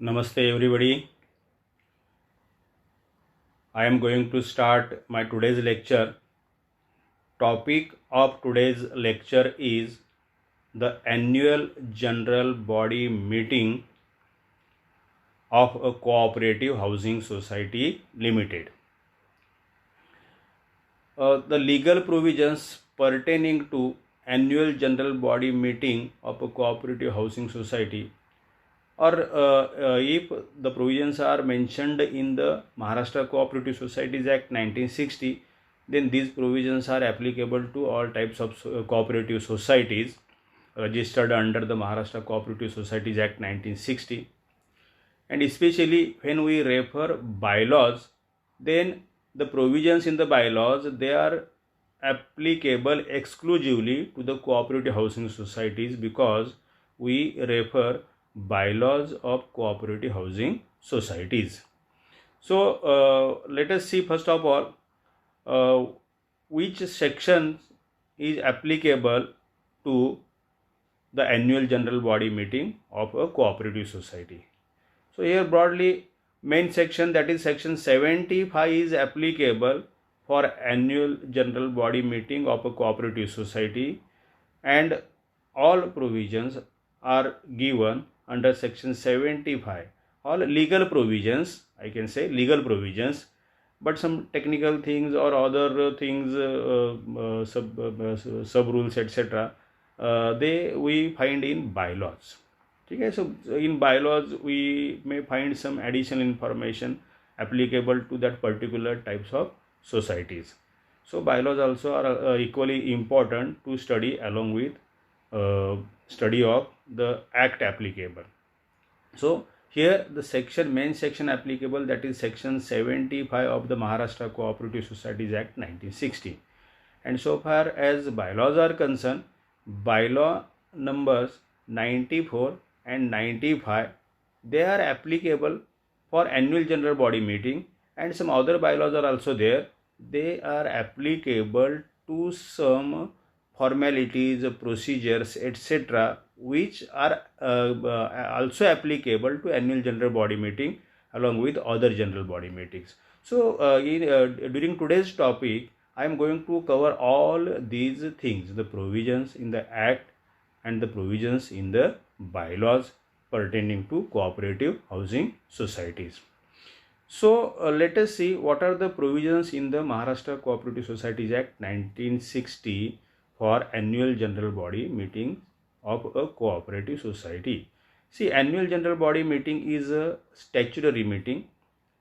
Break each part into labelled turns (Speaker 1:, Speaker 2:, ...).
Speaker 1: Namaste everybody. I am going to start my today's lecture. Topic of today's lecture is the annual general body meeting of a cooperative housing society limited. The legal provisions pertaining to annual general body meeting of a cooperative housing society, or if the provisions are mentioned in the Maharashtra Cooperative Societies Act 1960, then these provisions are applicable to all types of cooperative societies registered under the Maharashtra Cooperative Societies Act 1960. And especially when we refer bylaws, then the provisions in the bylaws, they are applicable exclusively to the cooperative housing societies, because we refer bylaws of cooperative housing societies. So let us see first of all which section is applicable to the annual general body meeting of a cooperative society. So here broadly, main section, that is section 75, is applicable for annual general body meeting of a cooperative society, and all provisions are given under section 75. All legal provisions, I can say legal provisions, but some technical things or other things, sub rules, etc., they we find in bylaws. Okay, so in bylaws we may find some additional information applicable to that particular types of societies. So bylaws also are equally important to study along with study of the act applicable. So here the main section applicable, that is section 75 of the Maharashtra Cooperative Societies Act 1960. And so far as bylaws are concerned, bylaw numbers 94 and 95, they are applicable for annual general body meeting, and some other bylaws are also there. They are applicable to some formalities, procedures, etc., which are also applicable to annual general body meeting along with other general body meetings. So during today's topic, I am going to cover all these things, the provisions in the act and the provisions in the bylaws pertaining to cooperative housing societies. So let us see what are the provisions in the Maharashtra Cooperative Societies Act 1960 for annual general body meeting of a cooperative society. See, annual general body meeting is a statutory meeting,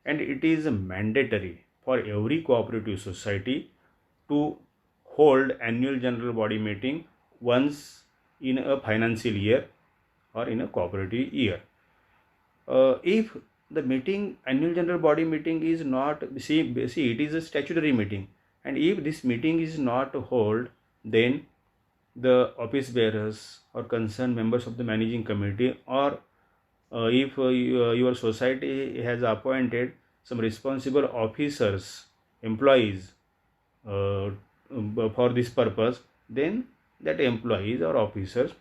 Speaker 1: and it is mandatory for every cooperative society to hold annual general body meeting once in a financial year or in a cooperative year. If the annual general body meeting is not, see it is a statutory meeting, and if this meeting is not held, then the office bearers or concerned members of the managing committee, or if your society has appointed some responsible officers, employees for this purpose, then that employees or officers,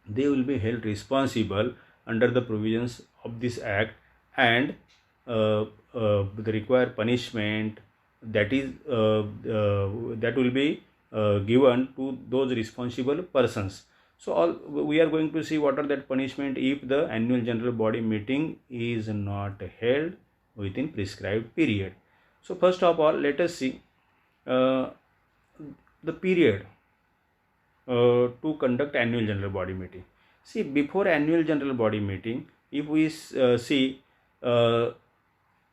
Speaker 1: they will be held responsible under the provisions of this act, and the required punishment that will be given to those responsible persons. So we are going to see what are that punishment if the annual general body meeting is not held within prescribed period. So first of all, let us see the period to conduct annual general body meeting. See, before annual general body meeting, if we see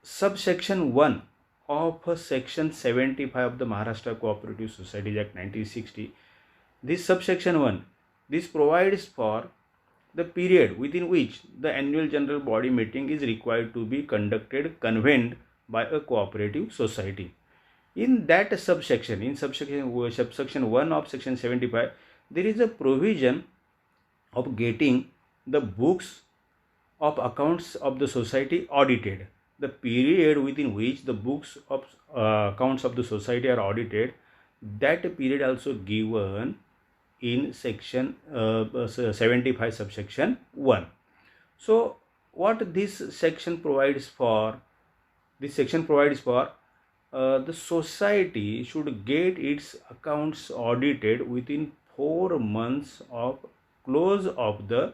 Speaker 1: subsection 1 of section 75 of the Maharashtra Cooperative Societies Act 1960, this subsection 1, this provides for the period within which the annual general body meeting is required to be convened by a cooperative society. In that subsection, in subsection 1 of section 75, there is a provision of getting the books of accounts of the society audited. The period within which the books of accounts of the society are audited, that period also given in section 75 subsection 1. So what this section provides for? This section provides for the society should get its accounts audited within 4 months of close of the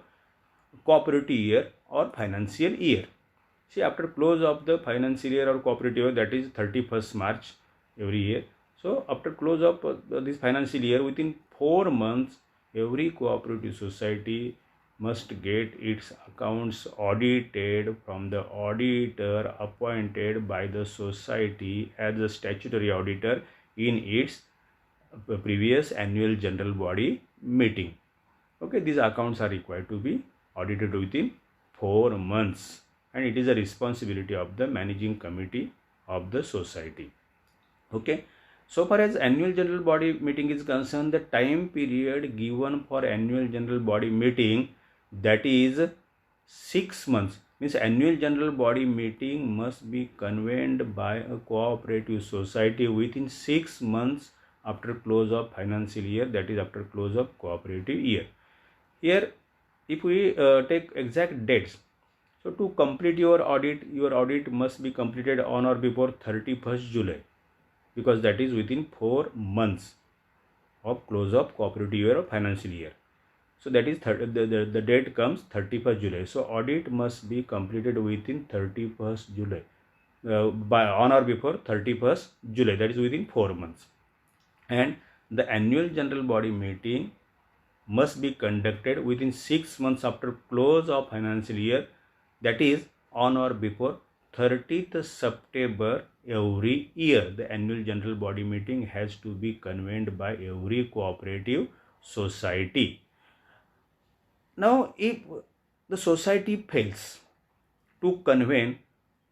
Speaker 1: cooperative year or financial year. See, after close of the financial year or cooperative year, that is 31st March every year. So after close of this financial year, within 4 months, every cooperative society must get its accounts audited from the auditor appointed by the society as a statutory auditor in its previous annual general body meeting. Okay, these accounts are required to be audited within 4 months, and it is a responsibility of the managing committee of the society. Okay, so far as annual general body meeting is concerned, the time period given for annual general body meeting, that is 6 months, means annual general body meeting must be convened by a cooperative society within 6 months after close of financial year, that is after close of cooperative year. Here if we take exact dates, so to complete your audit must be completed on or before 31st July, because that is within 4 months of close of cooperative year or financial year. So that is the date comes 31st July. So audit must be completed within 31st July, by on or before 31st July, that is within 4 months. And the annual general body meeting must be conducted within 6 months after close of financial year, that is on or before 30th September every year. The annual general body meeting has to be convened by every cooperative society. Now, if the society fails to convene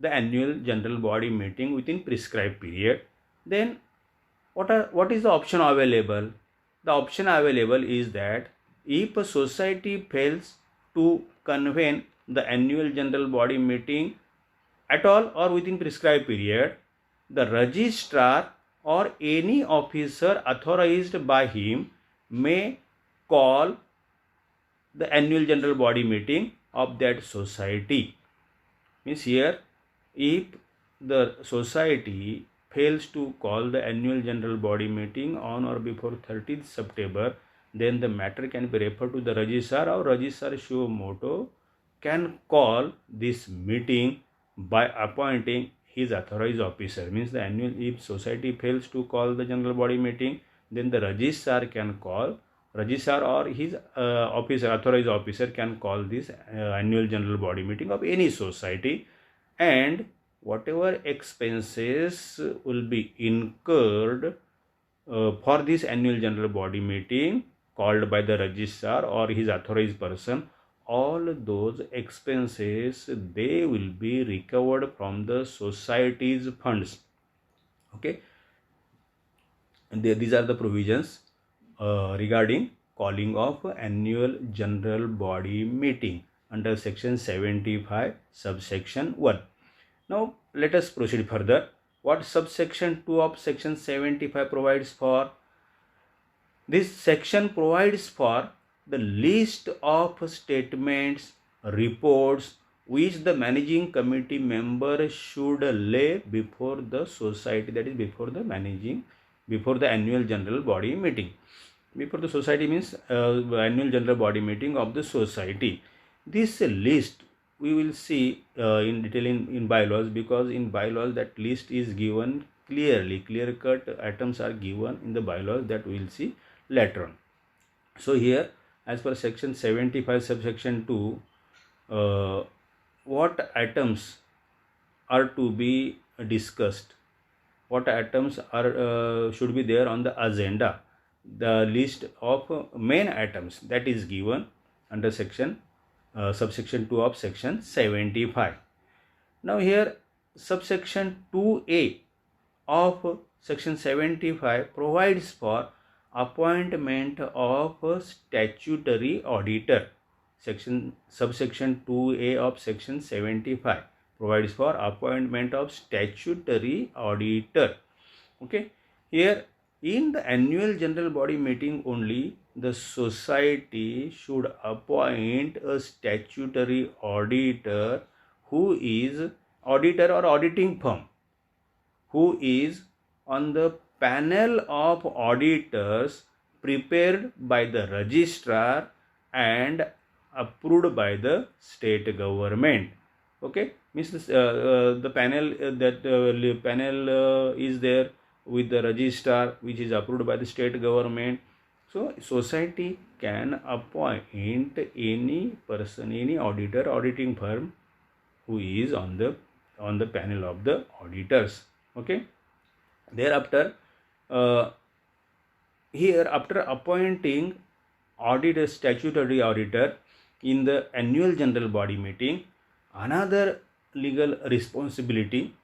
Speaker 1: the annual general body meeting within prescribed period, then what is the option available? The option available is that if a society fails to convene the annual general body meeting at all or within prescribed period, the registrar or any officer authorized by him may call the annual general body meeting of that society. Means here, if the society fails to call the annual general body meeting on or before 30th September, then the matter can be referred to the registrar, or registrar suo motu can call this meeting by appointing his authorized officer. Means the annual, if society fails to call the general body meeting, then the registrar or his officer, authorized officer can call this annual general body meeting of any society, and whatever expenses will be incurred for this annual general body meeting called by the registrar or his authorized person, all those expenses, they will be recovered from the society's funds. Okay, and these are the provisions regarding calling of annual general body meeting under section 75 subsection 1. Now let us proceed further. What subsection 2 of section 75 provides for? This section provides for the list of statements, reports which the managing committee member should lay before the society, that is before the annual general body meeting. Before the society means annual general body meeting of the society. This list we will see in detail in bylaws, because in bylaws that list is given clearly, clear-cut items are given in the bylaws, that we will see later on. So here, as per section 75 subsection 2, what items are to be discussed, what items are should be there on the agenda, the list of main items, that is given under section subsection 2 of section 75. Now here subsection 2a of section 75 provides for appointment of a statutory auditor. Subsection 2a of section 75 provides for appointment of statutory auditor. Okay, here In the annual general body meeting only, the society should appoint a statutory auditor who is auditor or auditing firm who is on the panel of auditors prepared by the registrar and approved by the state government. Okay, means this, the panel panel is there with the registrar which is approved by the state government. So society can appoint any person, any auditor, auditing firm who is on the panel of the auditors. Okay, thereafter here after appointing auditor, statutory auditor in the annual general body meeting, another legal responsibility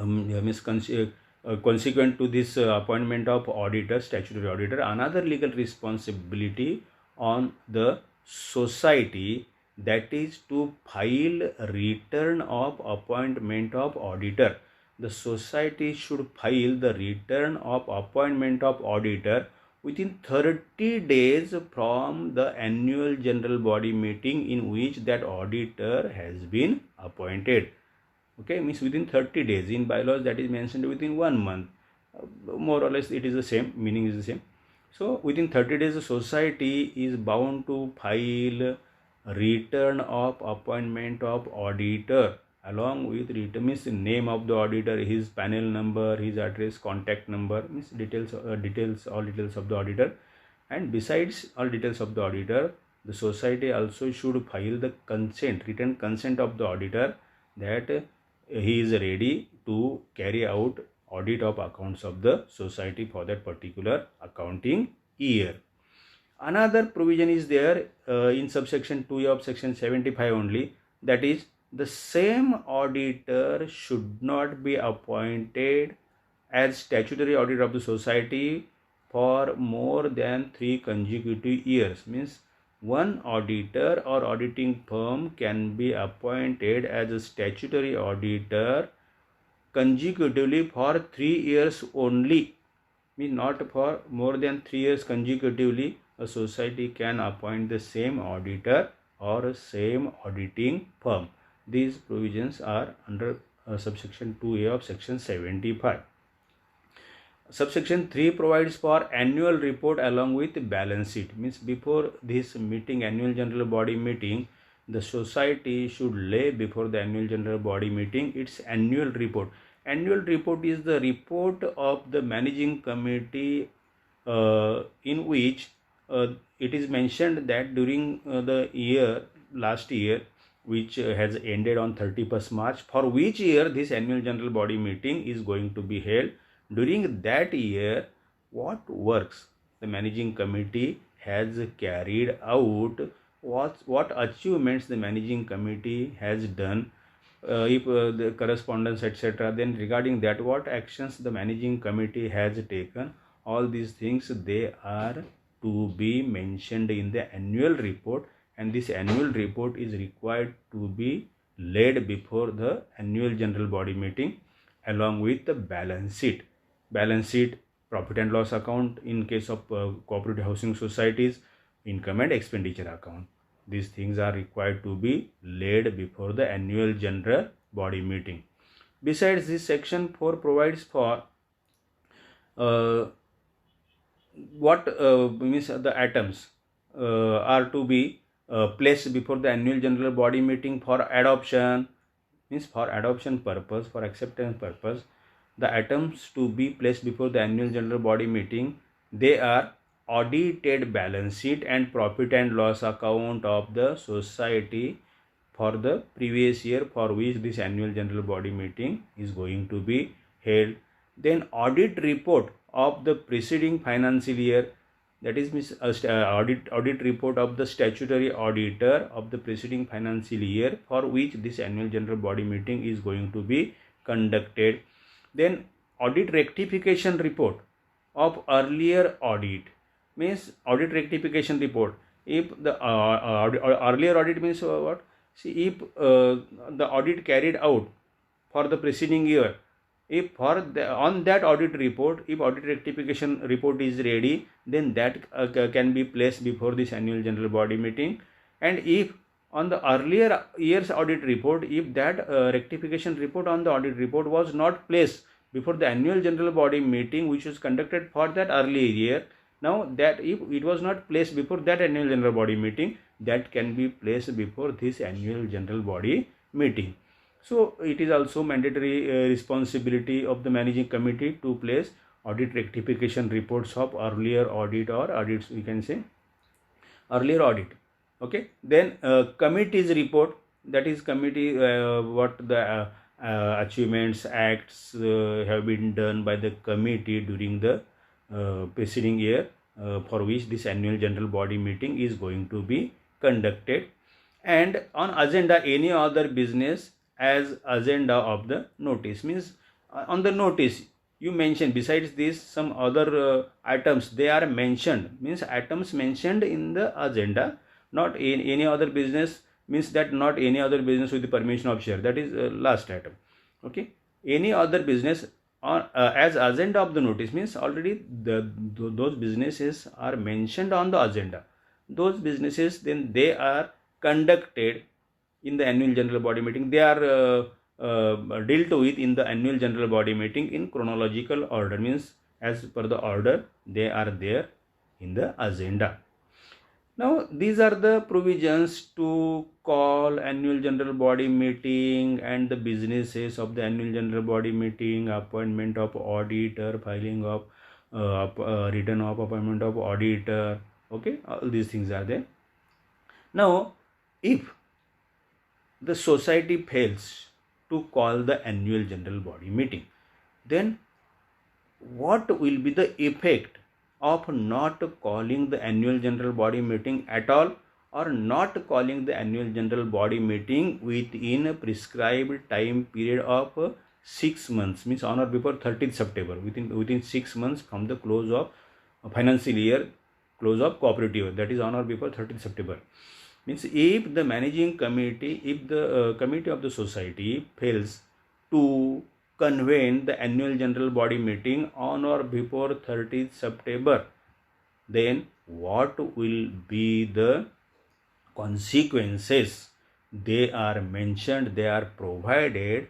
Speaker 1: means consequent to this appointment of auditor, statutory auditor, another legal responsibility on the society, that is to file return of appointment of auditor. The society should file the return of appointment of auditor within 30 days from the annual general body meeting in which that auditor has been appointed. Okay, means within 30 days. In bylaws that is mentioned within 1 month. More or less it is the same, meaning is the same. So within 30 days the society is bound to file return of appointment of auditor along with return, means name of the auditor, his panel number, his address, contact number, means details all details of the auditor. And besides all details of the auditor, the society also should file the consent, written consent of the auditor that he is ready to carry out audit of accounts of the society for that particular accounting year. Another provision is there in subsection 2 of section 75 only, that is the same auditor should not be appointed as statutory auditor of the society for more than 3 consecutive years. Means one auditor or auditing firm can be appointed as a statutory auditor consecutively for 3 years only. Means not for more than 3 years consecutively a society can appoint the same auditor or same auditing firm. These provisions are under subsection 2A of section 75. Subsection 3 provides for annual report along with balance sheet. Means before this meeting, annual general body meeting, the society should lay before the annual general body meeting its annual report. Annual report is the report of the managing committee in which it is mentioned that during the year, last year, which has ended on 31st March, for which year this annual general body meeting is going to be held. During that year, what works the managing committee has carried out, what achievements the managing committee has done, if the correspondence etc., then regarding that what actions the managing committee has taken, all these things they are to be mentioned in the annual report, and this annual report is required to be laid before the annual general body meeting along with the balance sheet, profit and loss account in case of cooperative housing societies, income and expenditure account. These things are required to be laid before the annual general body meeting. Besides this, section 4 provides for what means the items are to be placed before the annual general body meeting for adoption. Means for adoption purpose, for acceptance purpose, the items to be placed before the annual general body meeting, they are audited balance sheet and profit and loss account of the society for the previous year for which this annual general body meeting is going to be held. Then audit report of the preceding financial year, that is audit report of the statutory auditor of the preceding financial year for which this annual general body meeting is going to be conducted. Then audit rectification report of earlier audit. Means audit rectification report, if the earlier audit means what? See, if the audit carried out for the preceding year If on that audit report, if audit rectification report is ready, then that can be placed before this annual general body meeting. And if on the earlier year's audit report, if that rectification report on the audit report was not placed before the annual general body meeting which was conducted for that earlier year, now that if it was not placed before that annual general body meeting, that can be placed before this annual general body meeting. So it is also mandatory responsibility of the managing committee to place audit rectification reports of earlier audit or audits, we can say earlier audit. Okay, then committee's report, that is committee what the achievements, acts have been done by the committee during the preceding year for which this annual general body meeting is going to be conducted. And on agenda, any other business as agenda of the notice, means on the notice you mention besides this some other items they are mentioned, means items mentioned in the agenda, not in any other business, means that not any other business with the permission of share, that is last item. Okay, any other business on as agenda of the notice, means already those businesses are mentioned on the agenda. Those businesses, then they are conducted in the annual general body meeting. They are dealt with in the annual general body meeting in chronological order, means as per the order they are there in the agenda. Now these are the provisions to call annual general body meeting and the businesses of the annual general body meeting, appointment of auditor, filing of return of appointment of auditor. Okay, all these things are there. Now if the society fails to call the annual general body meeting, then what will be the effect of not calling the annual general body meeting at all, or not calling the annual general body meeting within a prescribed time period of 6 months, means on or before 30th September, within 6 months from the close of financial year, close of cooperative year, that is on or before 30th September. Means if the managing committee, if the committee of the society fails to convene the annual general body meeting on or before 30th September, then what will be the consequences? They are mentioned, they are provided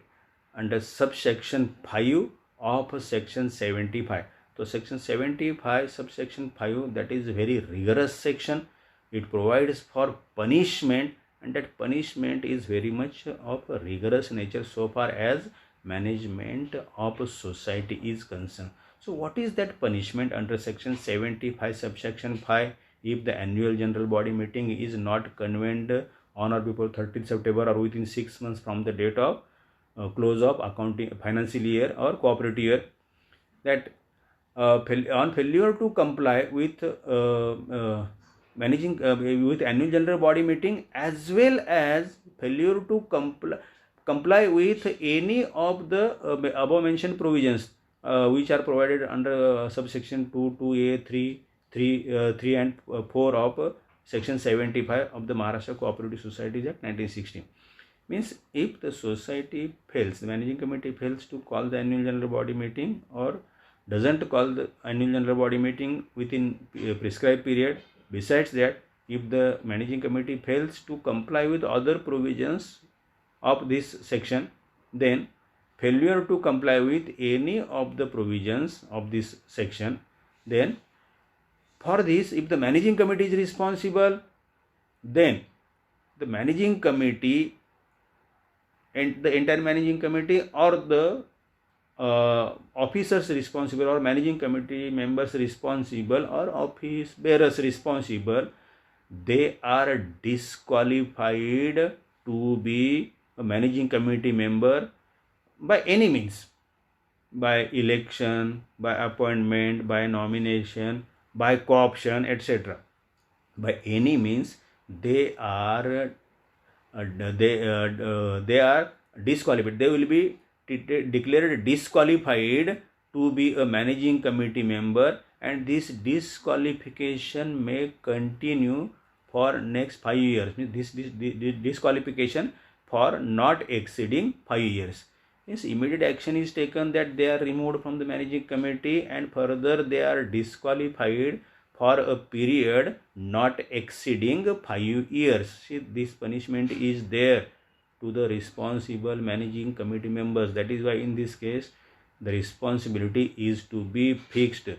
Speaker 1: under subsection 5 of section 75. So section 75 subsection 5, that is very rigorous section. It provides for punishment, and that punishment is very much of a rigorous nature so far as management of a society is concerned. So what is that punishment under section 75 subsection 5? If the annual general body meeting is not convened on or before 30th September or within 6 months from the date of close of accounting financial year or cooperative year, that on failure to comply with managing with annual general body meeting, as well as failure to comply with any of the above mentioned provisions which are provided under subsection 2, 2A, 3 and 4 of section 75 of the Maharashtra Cooperative Societies Act 1960. Means if the society fails, the managing committee fails to call the annual general body meeting or doesn't call the annual general body meeting within a prescribed period, besides that, if the managing committee fails to comply with other provisions of this section, then failure to comply with any of the provisions of this section, then for this, if the managing committee is responsible, then the managing committee and the entire managing committee or the officers responsible or managing committee members responsible or office bearers responsible, they are disqualified to be a managing committee member by any means, by election, by appointment, by nomination, by co-option, etc. By any means they are disqualified. They will be declared disqualified to be a managing committee member, and this disqualification may continue for next 5 years. This disqualification for not exceeding 5 years. Means immediate action is taken that they are removed from the managing committee, and further they are disqualified for a period not exceeding 5 years. See, this punishment is there to the responsible managing committee members. That is why in this case the responsibility is to be fixed.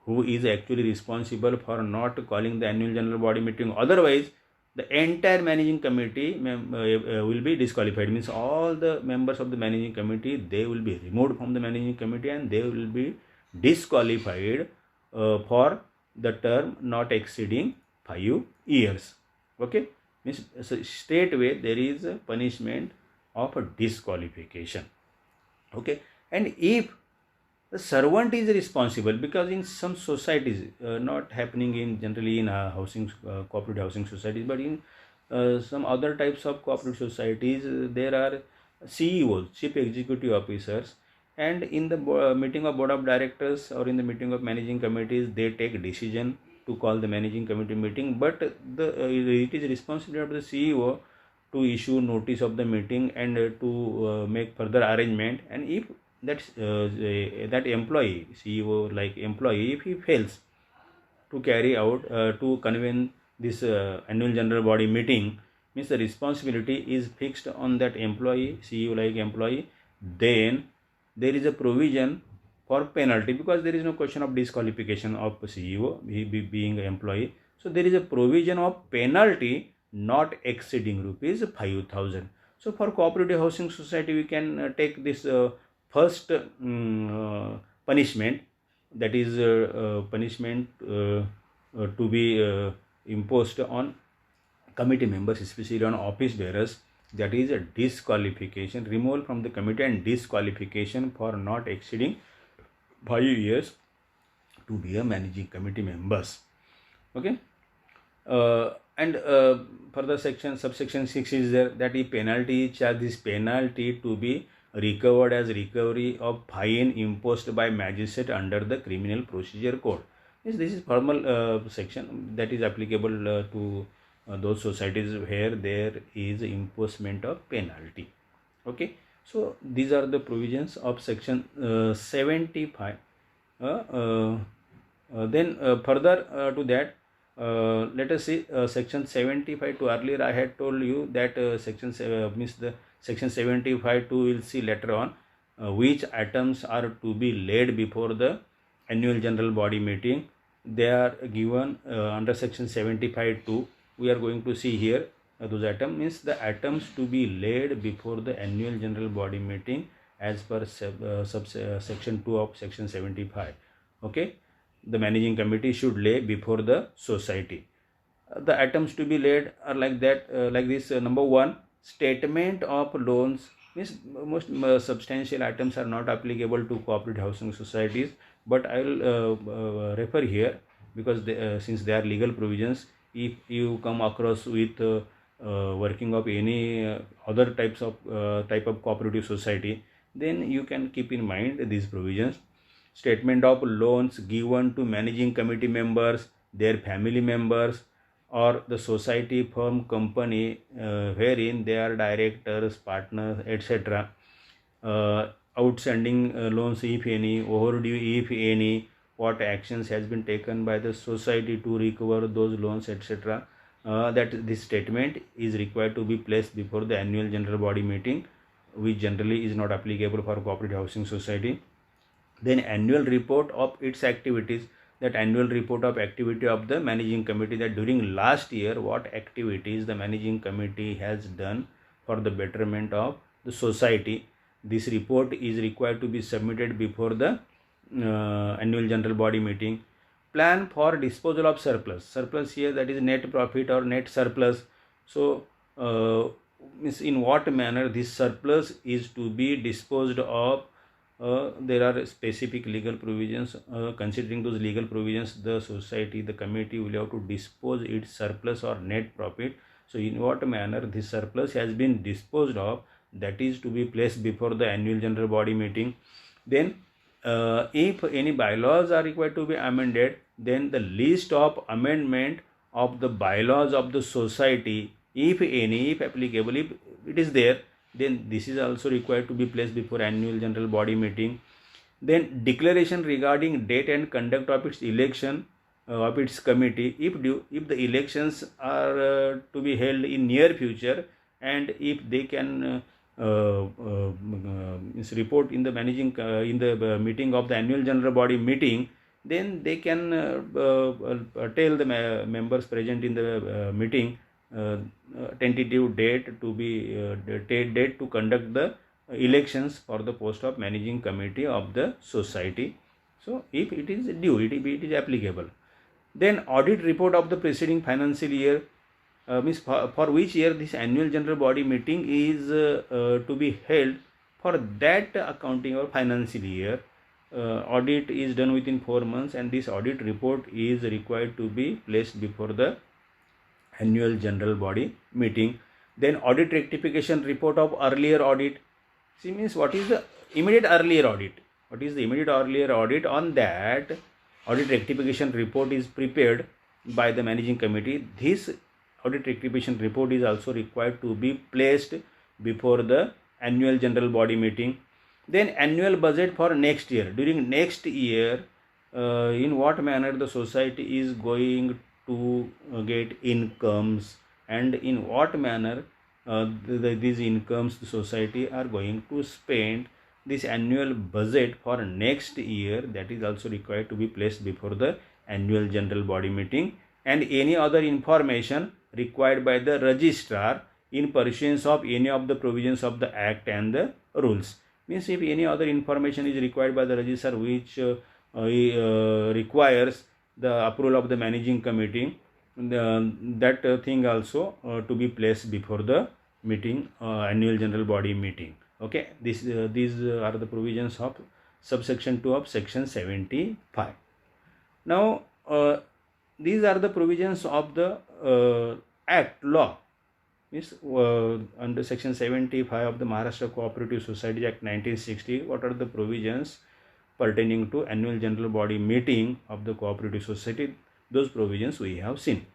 Speaker 1: Who is actually responsible for not calling the annual general body meeting? Otherwise, the entire managing committee will be disqualified. Means all the members of the managing committee, they will be removed from the managing committee and they will be disqualified for the term not exceeding 5 years. Okay, means so straightway there is a punishment of a disqualification. Okay, and if the servant is responsible, because in some societies, not happening in generally in housing cooperative housing societies, but in some other types of cooperative societies, there are CEOs, chief executive officers, and in the meeting of board of directors or in the meeting of managing committees, they take decision to call the managing committee meeting, but it is responsibility of the CEO to issue notice of the meeting and to make further arrangement. And if that employee, CEO like employee, if he fails to carry out to convene this annual general body meeting, means the responsibility is fixed on that employee, CEO like employee. Then there is a provision for penalty, because there is no question of disqualification of CEO, he being an employee. So there is a provision of penalty not exceeding rupees 5,000. So for cooperative housing society, we can take this first punishment, that is punishment to be imposed on committee members, especially on office bearers, that is a disqualification, removal from the committee and disqualification for not exceeding 5 years to be a managing committee members. Okay, and further subsection 6 is there, that the penalty charge, this penalty to be recovered as recovery of fine imposed by magistrate under the criminal procedure code. This is formal section that is applicable to those societies where there is imposition of penalty. Okay, so these are the provisions of section 75. Then further to that, let us see section 75 to. Earlier I had told you that section means the section 75 to, we'll see later on which items are to be laid before the annual general body meeting. They are given under section 75 2. We are going to see here those items, means the items to be laid before the annual general body meeting as per section 2 of section 75. Okay, the managing committee should lay before the society. The items to be laid are like that, like this. Number 1, statement of loans. Means most substantial items are not applicable to cooperative housing societies, but I will refer here, because since they are legal provisions, if you come across with working of any other type of cooperative society, then you can keep in mind these provisions. Statement of loans given to managing committee members, their family members, or the society, firm, company wherein they are directors, partners, etc. Outstanding loans if any, overdue if any, what actions has been taken by the society to recover those loans, etc. That this statement is required to be placed before the annual general body meeting, which generally is not applicable for cooperative housing society. Then annual report of its activities, that annual report of activity of the managing committee, that during last year what activities the managing committee has done for the betterment of the society. This report is required to be submitted before the annual general body meeting. Plan for disposal of surplus here, that is net profit or net surplus. So means in what manner this surplus is to be disposed of. There are specific legal provisions. Considering those legal provisions, the society, the committee will have to dispose its surplus or net profit. So in what manner this surplus has been disposed of, that is to be placed before the annual general body meeting. Then if any bylaws are required to be amended, then the list of amendment of the bylaws of the society, if any, if applicable, if it is there, then this is also required to be placed before annual general body meeting. Then declaration regarding date and conduct of its election of its committee, if the elections are to be held in near future, and if they can report in the in the meeting of the annual general body meeting, then they can tell the members present in the meeting tentative date to be date to conduct the elections for the post of managing committee of the society. So if it is due, it is applicable. Then audit report of the preceding financial year, means for which year this annual general body meeting is to be held, for that accounting or financial year. Audit is done within 4 months, and this audit report is required to be placed before the annual general body meeting. Then audit rectification report of earlier audit. See, means what is the immediate earlier audit? What is the immediate earlier audit? On that, audit rectification report is prepared by the managing committee. This audit rectification report is also required to be placed before the annual general body meeting. Then annual budget for next year. During next year, in what manner the society is going to get incomes, and in what manner these incomes the society are going to spend. This annual budget for next year, that is also required to be placed before the annual general body meeting. And any other information required by the registrar in pursuance of any of the provisions of the act and the rules. Means if any other information is required by the registrar which requires the approval of the managing committee, that thing also to be placed before the meeting, annual general body meeting. Okay, these are the provisions of subsection 2 of section 75. Now these are the provisions of the act law. Means under section 75 of the Maharashtra Cooperative Society Act 1960, what are the provisions pertaining to annual general body meeting of the cooperative society? Those provisions we have seen.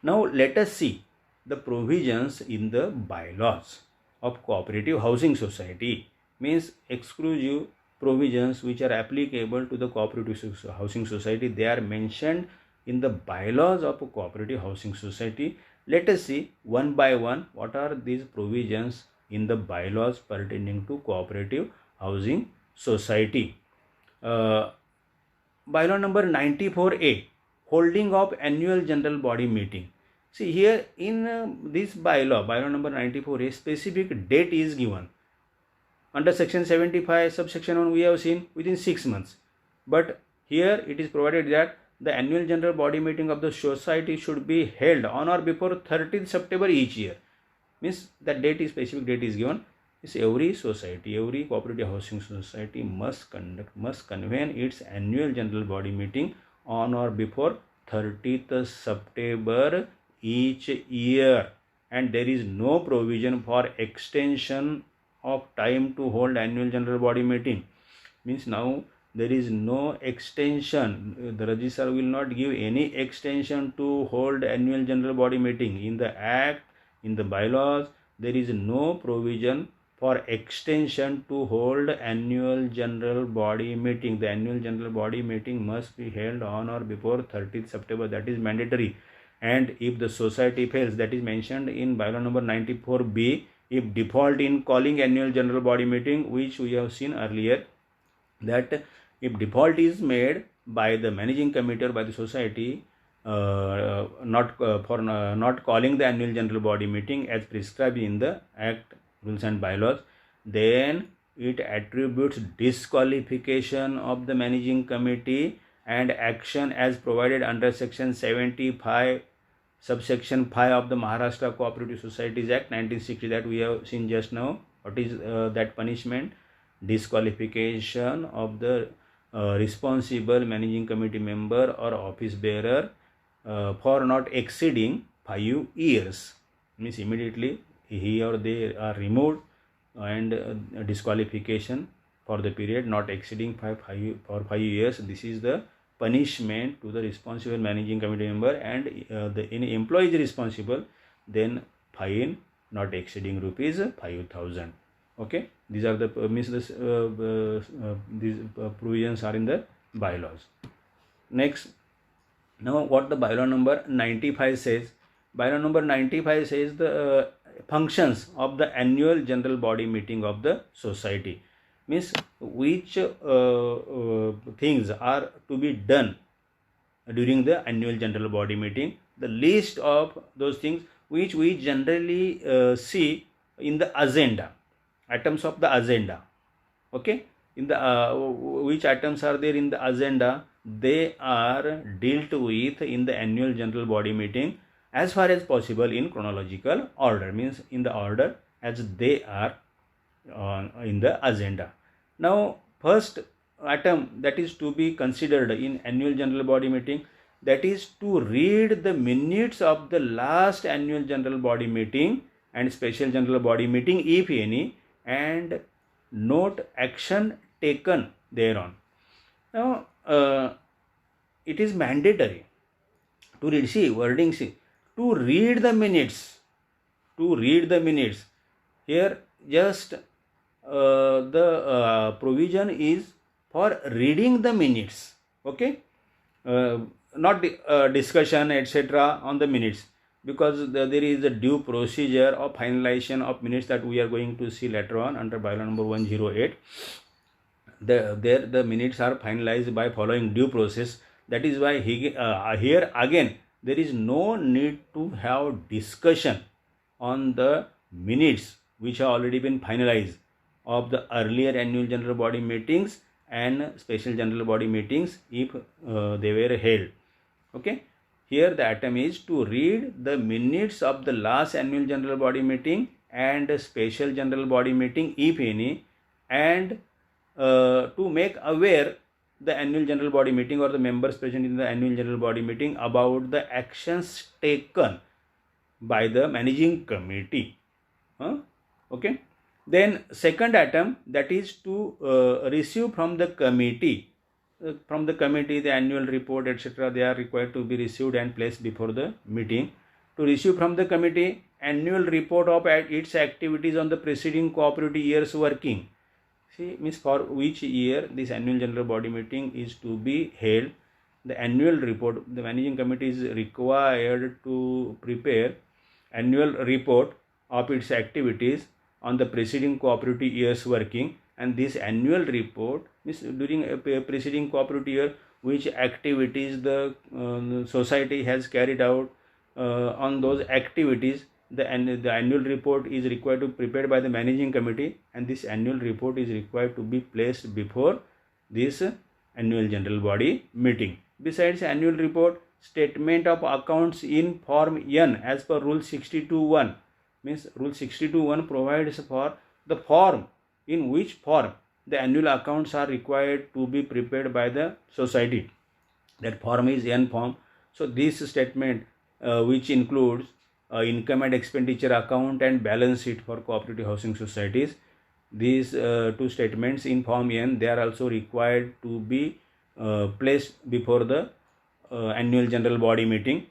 Speaker 1: Now let us see the provisions in the bylaws of cooperative housing society. Means exclusive provisions which are applicable to the cooperative housing society, they are mentioned in the bylaws of a cooperative housing society. Let us see one by one what are these provisions in the bylaws pertaining to cooperative housing society. Bylaw number 94A, holding of annual general body meeting. See here in this bylaw number 94A, specific date is given. Under section 75 subsection 1 we have seen within 6 months, but here it is provided that the annual general body meeting of the society should be held on or before 30th September each year. Means that date is, specific date is given. Is every society, every cooperative housing society must convene its annual general body meeting on or before 30th September each year, and there is no provision for extension of time to hold annual general body meeting. Means now there is no extension. The registrar will not give any extension to hold annual general body meeting. In the act, in the bylaws, there is no provision for extension to hold annual general body meeting. The annual general body meeting must be held on or before 30th September. That is mandatory. And if the society fails, that is mentioned in bylaw number 94B, if default in calling annual general body meeting, which we have seen earlier, that if default is made by the managing committee or by the society not calling the annual general body meeting as prescribed in the act, rules and bylaws, then it attributes disqualification of the managing committee and action as provided under section 75 subsection 5 of the Maharashtra Cooperative Societies Act 1960 that we have seen just now. What is that punishment? Disqualification of the responsible managing committee member or office bearer for not exceeding 5 years. Means immediately he or they are removed, and disqualification for the period not exceeding 5 years. This is the punishment to the responsible managing committee member, and any employee is responsible, then fine not exceeding rupees 5,000. Okay, these are the these provisions are in the bylaws. Next, now what the bylaw number 95 says. Bylaw number 95 says the functions of the annual general body meeting of the society, means which things are to be done during the annual general body meeting. The list of those things which we generally see in the agenda, items of the agenda. Okay, in the which items are there in the agenda, they are dealt with in the annual general body meeting as far as possible in chronological order, means in the order as they are in the agenda. Now, first item that is to be considered in annual general body meeting, that is to read the minutes of the last annual general body meeting and special general body meeting, if any, and note action taken thereon. Now, it is mandatory to read, see wording, see, to read the minutes, here just the provision is for reading the minutes. Okay, not discussion etc. on the minutes, because there is a due procedure of finalization of minutes that we are going to see later on under bylaw number 108. The minutes are finalized by following due process. That is why here again there is no need to have discussion on the minutes which have already been finalized of the earlier annual general body meetings and special general body meetings if they were held. Okay, here the item is to read the minutes of the last annual general body meeting and special general body meeting, if any, and to make aware the annual general body meeting or the members present in the annual general body meeting about the actions taken by the managing committee. Okay, then second item, that is to receive from the committee the annual report etc. They are required to be received and placed before the meeting. To receive from the committee annual report of its activities on the preceding cooperative year's working. See, means for which year this annual general body meeting is to be held, the annual report, the managing committee is required to prepare annual report of its activities on the preceding cooperative year's working, and this annual report means during a preceding cooperative year which activities the society has carried out. On those activities, the annual report is required to be prepared by the managing committee, and this annual report is required to be placed before this annual general body meeting. Besides annual report, statement of accounts in form N as per rule 62(1), means rule 62(1) provides for the form in which form the annual accounts are required to be prepared by the society. That form is N form. So this statement which includes income and expenditure account and balance sheet for cooperative housing societies, these two statements in form N, they are also required to be placed before the annual general body meeting.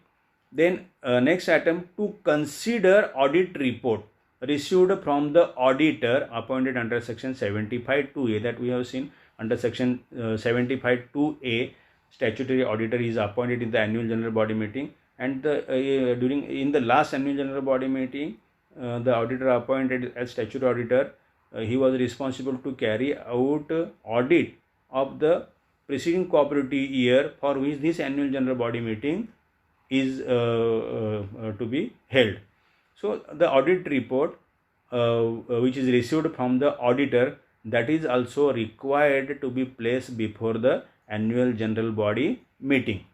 Speaker 1: Then next item, to consider audit report received from the auditor appointed under section 75(2)(a), that we have seen under section 75(2)(a), statutory auditor is appointed in the annual general body meeting, and in the last annual general body meeting, the auditor appointed as statutory auditor, he was responsible to carry out audit of the preceding cooperative year for which this annual general body meeting is to be held. So the audit report which is received from the auditor, that is also required to be placed before the annual general body meeting.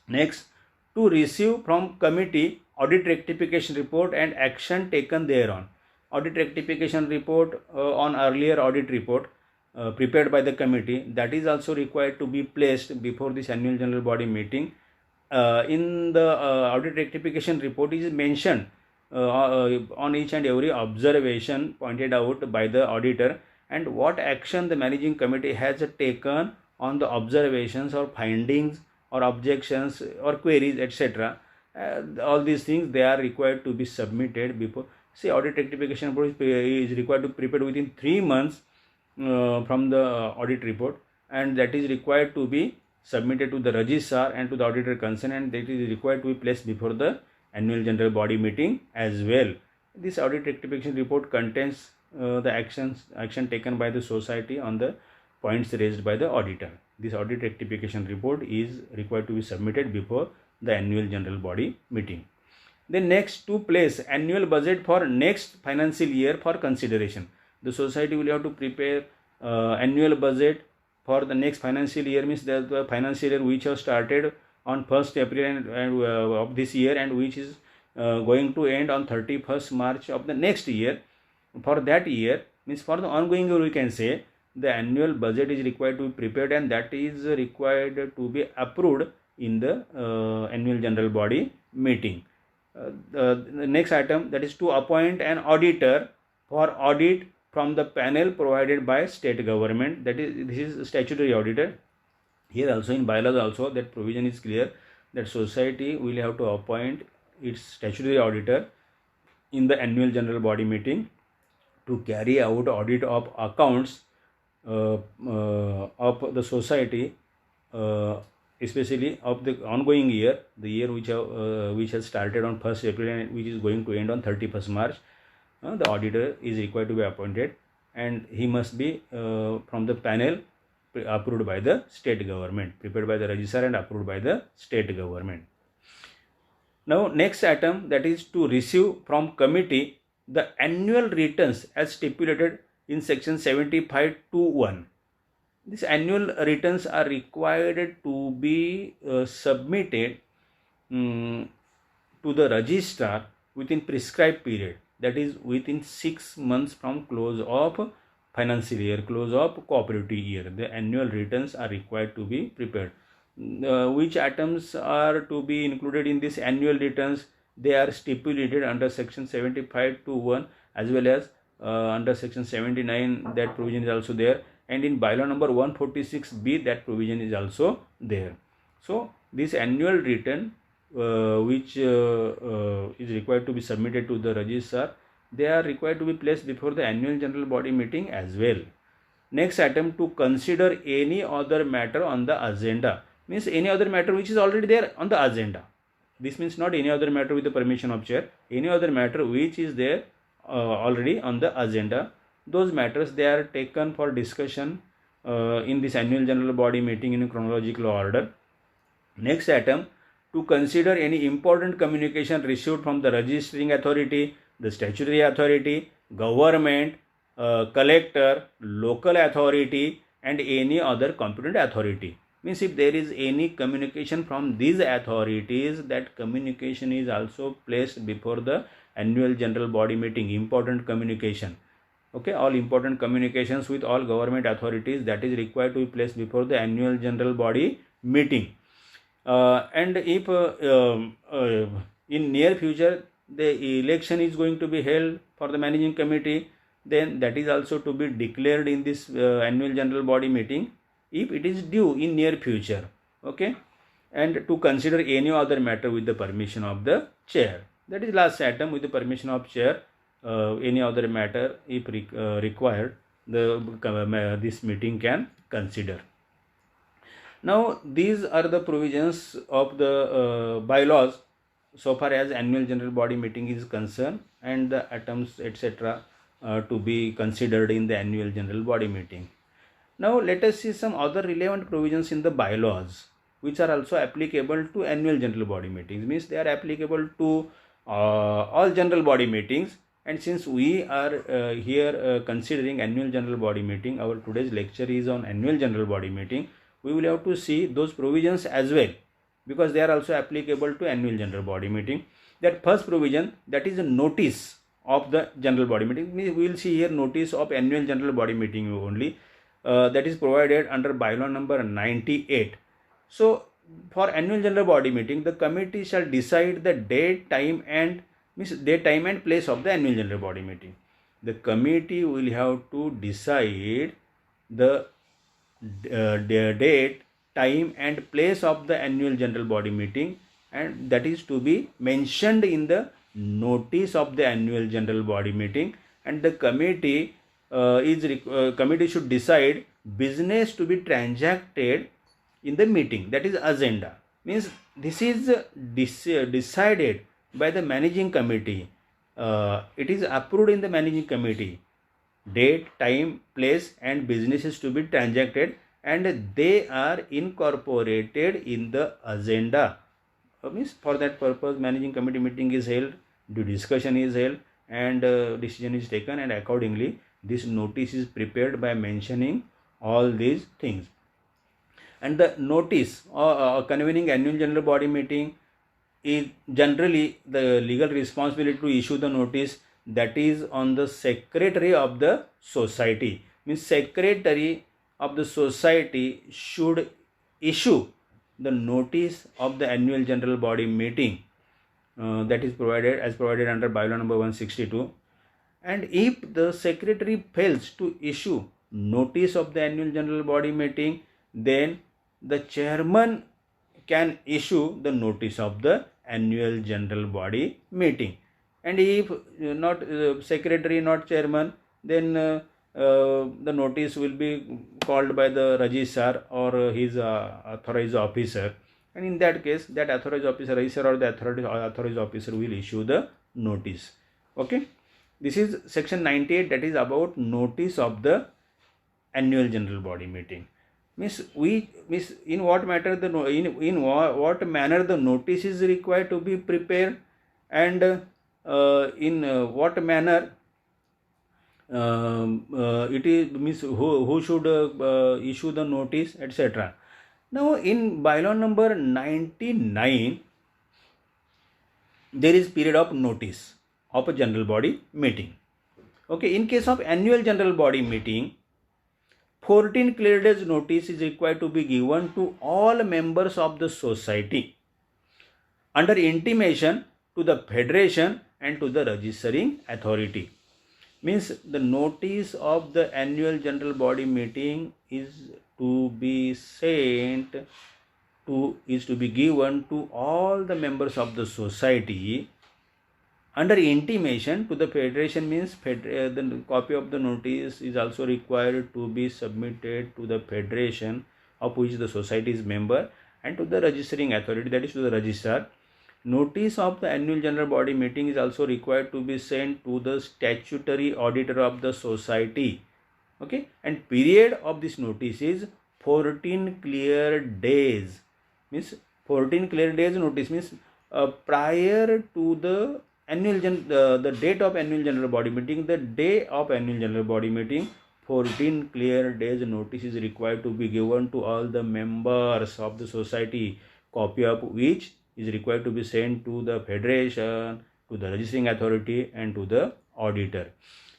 Speaker 1: Next, to receive from committee audit rectification report and action taken thereon. Audit rectification report on earlier audit report prepared by the committee, that is also required to be placed before this annual general body meeting. In the audit rectification report is mentioned on each and every observation pointed out by the auditor, and what action the managing committee has taken on the observations or findings or objections or queries etc. All these things, they are required to be submitted before. say audit rectification report is required to be prepared within 3 months from the audit report, and that is required to be submitted to the registrar and to the auditor concerned, and that is required to be placed before the annual general body meeting as well. This audit rectification report contains the action taken by the society on the points raised by the auditor. This audit rectification report is required to be submitted before the annual general body meeting. Then next, to place annual budget for next financial year for consideration. The society will have to prepare annual budget for the next financial year, means the financial year which has started on 1st April of this year and which is going to end on 31st March of the next year. For that year, means for the ongoing year, we can say the annual budget is required to be prepared, and that is required to be approved in the annual general body meeting. The next item, that is to appoint an auditor for audit from the panel provided by state government. That is, this is statutory auditor. Here also in bylaws also that provision is clear that society will have to appoint its statutory auditor in the annual general body meeting to carry out audit of accounts of the society, especially of the ongoing year, the year which has started on 1st April and which is going to end on 31st March. The auditor is required to be appointed, and he must be from the panel approved by the state government, prepared by the registrar and approved by the state government. Now next item, that is to receive from committee the annual returns as stipulated in section 75(2)(1). These annual returns are required to be submitted to the registrar within prescribed period, that is within 6 months from close of financial year, close of cooperative year. The annual returns are required to be prepared. Which items are to be included in this annual returns? They are stipulated under section 75(2)(1) as well as under section 79, that provision is also there, and in bylaw number 146B that provision is also there. So this annual return which is required to be submitted to the registrar, they are required to be placed before the annual general body meeting as well. Next item, to consider any other matter on the agenda, means any other matter which is already there on the agenda. This means not any other matter with the permission of chair, any other matter which is there already on the agenda. Those matters, they are taken for discussion in this annual general body meeting in chronological order. Next item, to consider any important communication received from the registering authority, the statutory authority, government, collector, local authority, and any other competent authority. Means if there is any communication from these authorities, that communication is also placed before the annual general body meeting. Important communication, okay, all important communications with all government authorities, that is required to be placed before the annual general body meeting. And if in near future the election is going to be held for the managing committee, then that is also to be declared in this annual general body meeting if it is due in near future, okay. And to consider any other matter with the permission of the chair, that is last item, with the permission of chair, any other matter if required, this meeting can consider. Now these are the provisions of the bylaws so far as annual general body meeting is concerned, and the items etc. To be considered in the annual general body meeting. Now let us see some other relevant provisions in the bylaws which are also applicable to annual general body meetings. Means they are applicable to all general body meetings, and since we are here considering annual general body meeting, our today's lecture is on annual general body meeting, we will have to see those provisions as well, because they are also applicable to annual general body meeting. That first provision, that is a notice of the general body meeting. We will see here notice of annual general body meeting only, that is provided under bylaw number 98. So for annual general body meeting, the committee shall decide the date, time and place of the annual general body meeting. The committee will have to decide the date, time and place of the annual general body meeting, and that is to be mentioned in the notice of the annual general body meeting, and the committee committee should decide business to be transacted in the meeting, that is agenda. Means this is decided by the managing committee. It is approved in the managing committee. Date, time, place and businesses to be transacted, and they are incorporated in the agenda. Means for that purpose managing committee meeting is held, the discussion is held, and decision is taken, and accordingly this notice is prepared by mentioning all these things. And the notice convening annual general body meeting is generally the legal responsibility to issue the notice, that is on the secretary of the society. Means secretary of the society should issue the notice of the annual general body meeting, that is provided under bylaw number 162. And if the secretary fails to issue notice of the annual general body meeting, then the chairman can issue the notice of the annual general body meeting. And if not secretary, not chairman, then the notice will be called by the registrar or his authorized officer, and in that case that authorized officer, registrar or the authorized officer will issue the notice. Okay, this is section 98, that is about notice of the annual general body meeting. Means in what matter the in what manner the notice is required to be prepared, and in what manner it is, means who should issue the notice, etc. Now in bylaw number 99 there is period of notice of a general body meeting. Okay, in case of annual general body meeting, 14 clear days notice is required to be given to all members of the society under intimation to the federation and to the registering authority. Means the notice of the annual general body meeting is to be sent to, is to be given to all the members of the society under intimation to the federation. Means the copy of the notice is also required to be submitted to the federation of which the society is member, and to the registering authority, that is to the registrar. Notice of the annual general body meeting is also required to be sent to the statutory auditor of the society. Okay, and period of this notice is 14 clear days. Means 14 clear days notice means prior to the annual the date of annual general body meeting, the day of annual general body meeting, 14 clear days notice is required to be given to all the members of the society, copy of which is required to be sent to the federation, to the registering authority and to the auditor.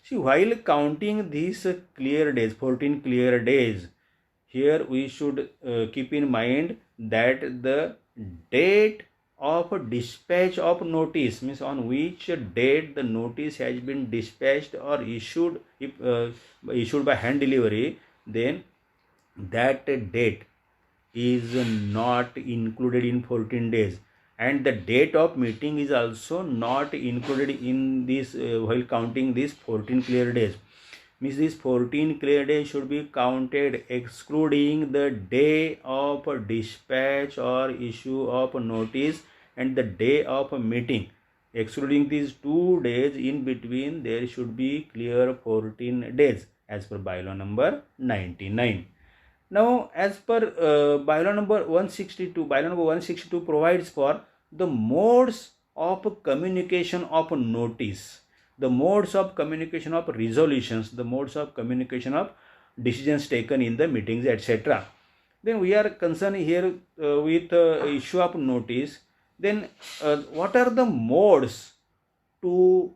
Speaker 1: See, while counting these clear days, 14 clear days, here we should keep in mind that the date of dispatch of notice, means on which date the notice has been dispatched or issued, if issued by hand delivery, then that date is not included in 14 days, and the date of meeting is also not included in this while counting these 14 clear days. Means these 14 clear days should be counted excluding the day of dispatch or issue of notice and the day of meeting. Excluding these 2 days, in between there should be clear 14 days as per bylaw number 99. Now, as per bylaw number 162, bylaw number 162 provides for the modes of communication of notice, the modes of communication of resolutions, the modes of communication of decisions taken in the meetings, etc. Then we are concerned here with issue of notice. Then what are the modes to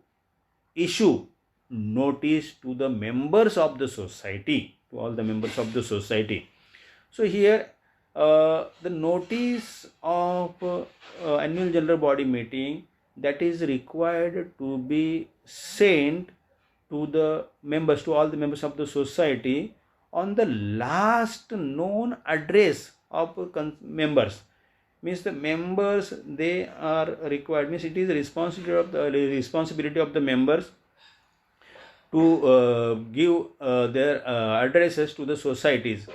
Speaker 1: issue notice to the members of the society, to all the members of the society? So here the notice of annual general body meeting, that is required to be sent to the members, to all the members of the society on the last known address of members. means the members, they are required, means it is responsibility of the members to give their addresses to the societies,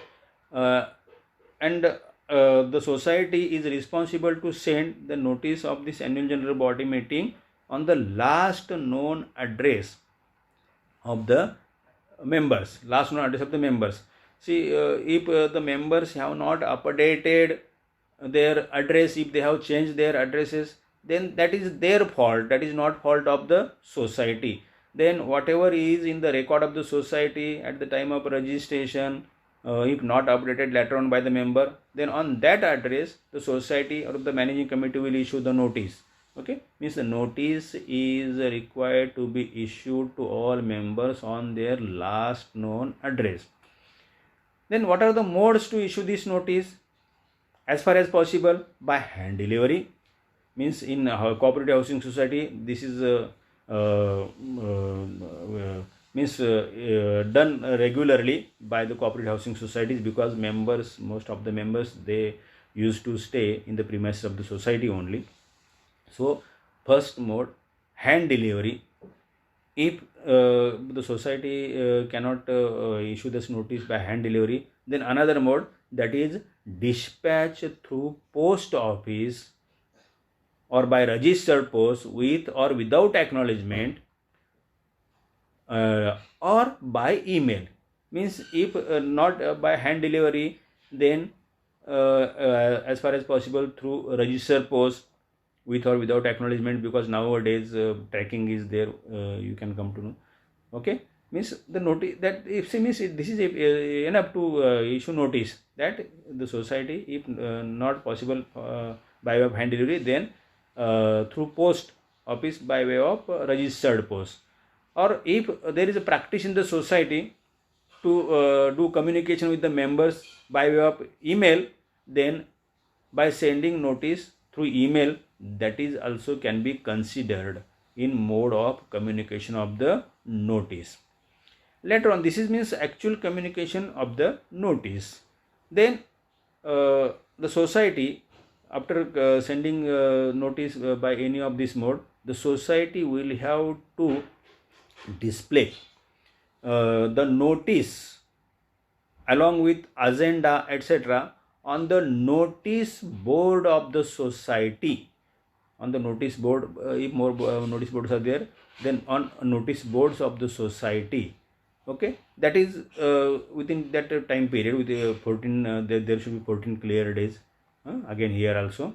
Speaker 1: and the society is responsible to send the notice of this annual general body meeting on the last known address of the members. See, if the members have not updated their address, if they have changed their addresses, then that is their fault, that is not fault of the society. Then whatever is in the record of the society at the time of registration, if not updated later on by the member, then on that address the society or the managing committee will issue the notice. Okay, means the notice is required to be issued to all members on their last known address. Then what are the modes to issue this notice? As far as possible, by hand delivery, means in a cooperative housing society, this is done regularly by the cooperative housing societies, because most of the members, they used to stay in the premises of the society only. So first mode, hand delivery. If the society cannot issue this notice by hand delivery, then another mode, that is dispatch through post office or by registered post with or without acknowledgement, or by email. Means if not by hand delivery, then as far as possible through registered post with or without acknowledgement, because nowadays tracking is there, you can come to know. Okay, means the notice, that if this is enough to issue notice that the society, if not possible by way of hand delivery, then through post office by way of registered post. Or if there is a practice in the society to do communication with the members by way of email, then by sending notice through email, that is also can be considered in mode of communication of the notice. Later on, this is means actual communication of the notice. Then the society, after sending notice by any of this mode, the society will have to display the notice along with agenda, etc., on the notice board of the society. On the notice board, if more notice boards are there, then on notice boards of the society. Okay, that is within that time period, with 14 there should be 14 clear days, again here also.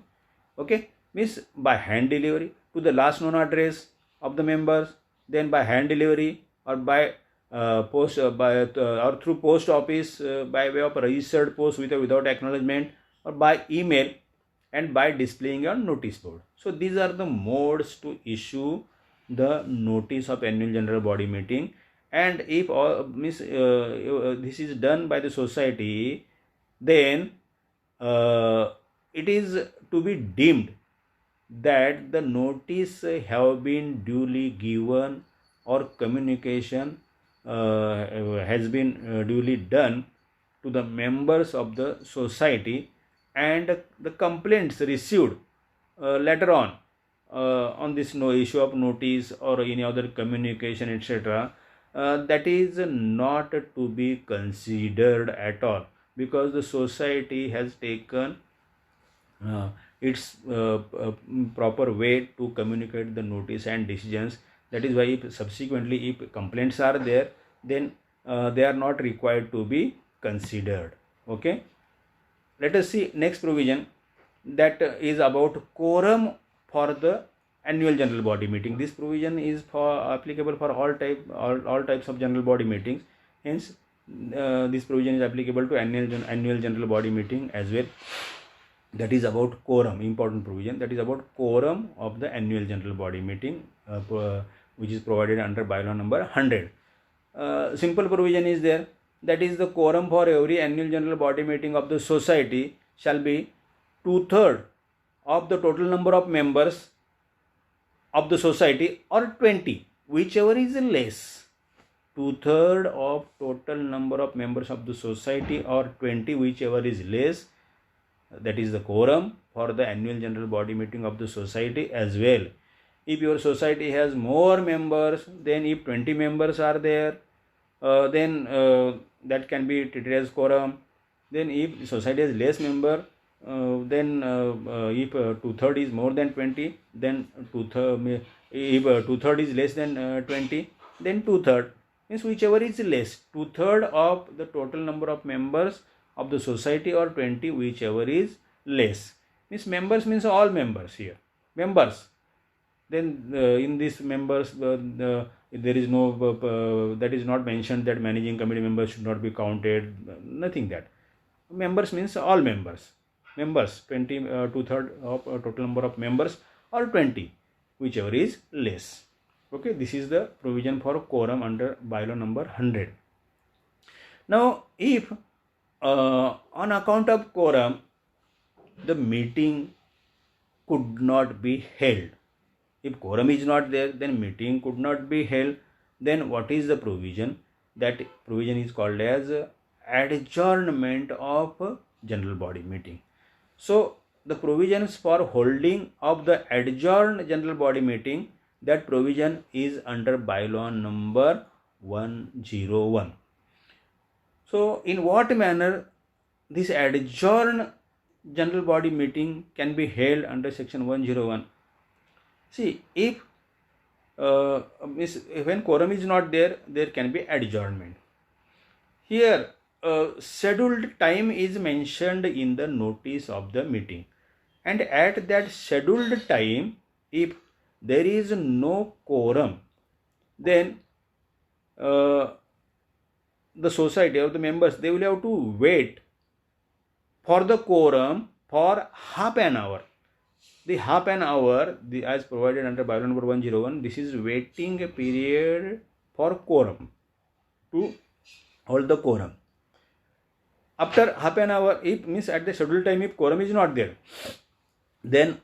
Speaker 1: Okay, means by hand delivery to the last known address of the members, then by hand delivery or by post or through post office by way of registered post with or without acknowledgement, or by email, and by displaying on notice board. So these are the modes to issue the notice of annual general body meeting. And if this is done by the society, then it is to be deemed that the notice have been duly given, or communication has been duly done to the members of the society, and the complaints received later on this issue of notice or any other communication, etc., that is not to be considered at all, because the society has taken its proper way to communicate the notice and decisions. That is why if subsequently if complaints are there, then they are not required to be considered. Okay, let us see next provision, that is about quorum for the annual general body meeting. This provision is applicable for all types of general body meetings. Hence this provision is applicable to annual general body meeting as well. That is about quorum, important provision, that is about quorum of the annual general body meeting, which is provided under bylaw number 100. Simple provision is there, that is the quorum for every annual general body meeting of the society shall be 2/3 of the total number of members of the society, or 20, whichever is less. 2/3 of total number of members of the society, or 20, whichever is less. That is the quorum for the annual general body meeting of the society as well. If your society has more members, then if 20 members are there, then that can be treated as quorum. Then if society has less member, then if two-third is more than 20, then if two-third is less than 20, then two-third, means whichever is less, two-third of the total number of members of the society, or 20, whichever is less. Means members means all members here, members. Then in these members, there is no that is not mentioned that managing committee members should not be counted, nothing that. Members means all members, 20, two-third of total number of members, or 20, whichever is less. Okay, this is the provision for quorum under bylaw number 100. Now, if on account of quorum the meeting could not be held, if quorum is not there, then meeting could not be held, then what is the provision? That provision is called as adjournment of general body meeting. So the provisions for holding of the adjourned general body meeting, that provision is under bylaw number 101. So in what manner this adjourned general body meeting can be held under section 101? See, if when quorum is not there, there can be adjournment. Here scheduled time is mentioned in the notice of the meeting, and at that scheduled time, if there is no quorum, then the society or the members, they will have to wait for the quorum for half an hour. The half an hour, as provided under bylaw number 101, this is waiting period for quorum, to hold the quorum. After half an hour, if means at the scheduled time, if quorum is not there, then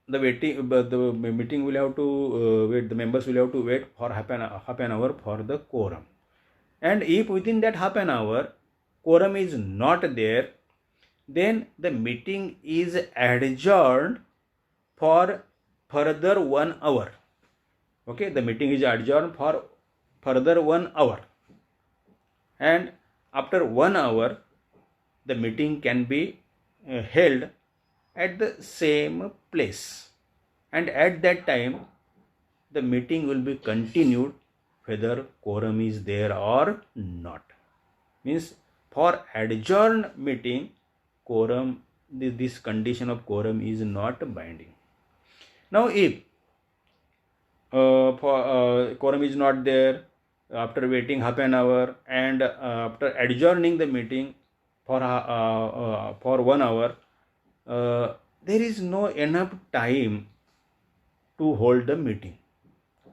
Speaker 1: the meeting will have to wait. The members will have to wait for half an hour for the quorum. And if within that half an hour quorum is not there, then the meeting is adjourned for further 1 hour. Okay, the meeting is adjourned for further 1 hour, and after 1 hour the meeting can be held at the same place, and at that time the meeting will be continued whether quorum is there or not. Means for adjourned meeting, quorum, this condition of quorum is not binding. Now if quorum is not there, after waiting half an hour and after adjourning the meeting for 1 hour, there is no enough time to hold the meeting,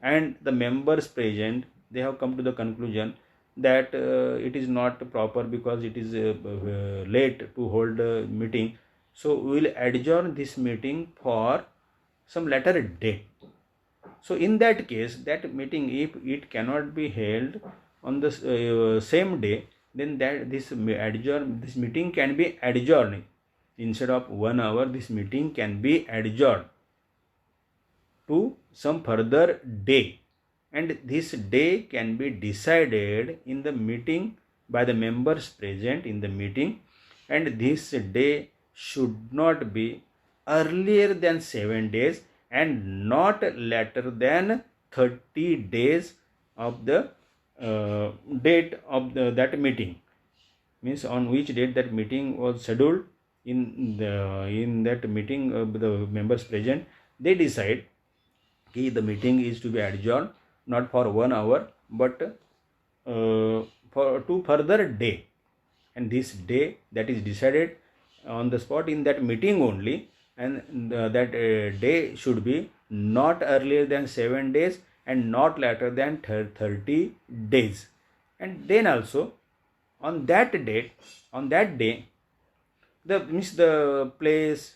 Speaker 1: and the members present, they have come to the conclusion that it is not proper because it is late to hold the meeting, so we will adjourn this meeting for some later date. So in that case, that meeting, if it cannot be held on the same day, then this meeting can be adjourned. Instead of 1 hour, this meeting can be adjourned to some further day, and this day can be decided in the meeting by the members present in the meeting, and this day should not be earlier than 7 days and not later than 30 days of the date of that meeting. Means on which date that meeting was scheduled. In that meeting, the members present, they decide that the meeting is to be adjourned not for 1 hour but for 2 further day, and this day that is decided on the spot in that meeting only, and that day should be not earlier than 7 days and not later than 30 days. And then also on that day, the place,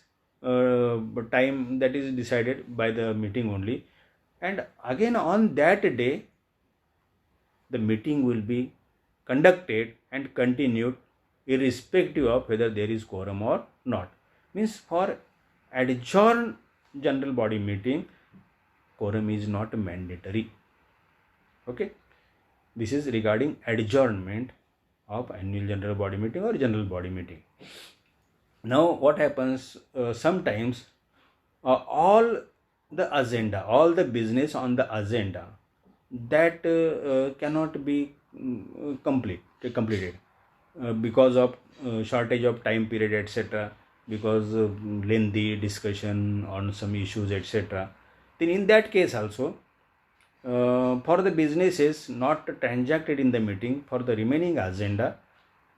Speaker 1: time that is decided by the meeting only, and again on that day the meeting will be conducted and continued irrespective of whether there is quorum or not. Means for adjourn general body meeting, quorum is not mandatory. Okay, this is regarding adjournment of annual general body meeting or general body meeting. Now what happens, sometimes all the business on the agenda that cannot be completed because of shortage of time period, etc., because lengthy discussion on some issues, etc. Then in that case also, for the businesses not transacted in the meeting, for the remaining agenda,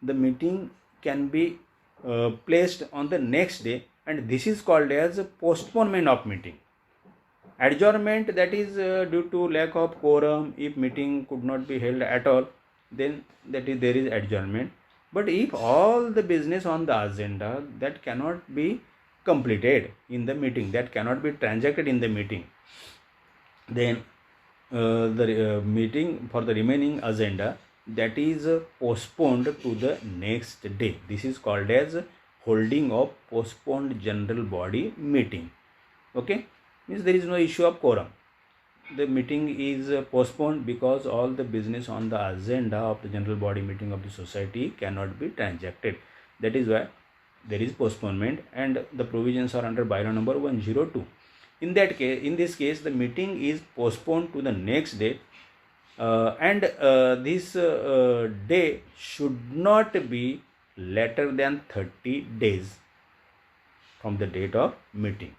Speaker 1: the meeting can be placed on the next day, and this is called as a postponement of meeting. Adjournment, that is due to lack of quorum, if meeting could not be held at all, then there is adjournment. But if all the business on the agenda that cannot be completed in the meeting, that cannot be transacted in the meeting, then the meeting for the remaining agenda, that is postponed to the next day. This is called as holding of postponed general body meeting. Okay, means there is no issue of quorum. The meeting is postponed because all the business on the agenda of the general body meeting of the society cannot be transacted. That is why there is postponement, and the provisions are under bylaw number 102. In this case, the meeting is postponed to the next day, and this day should not be later than 30 days from the date of meeting,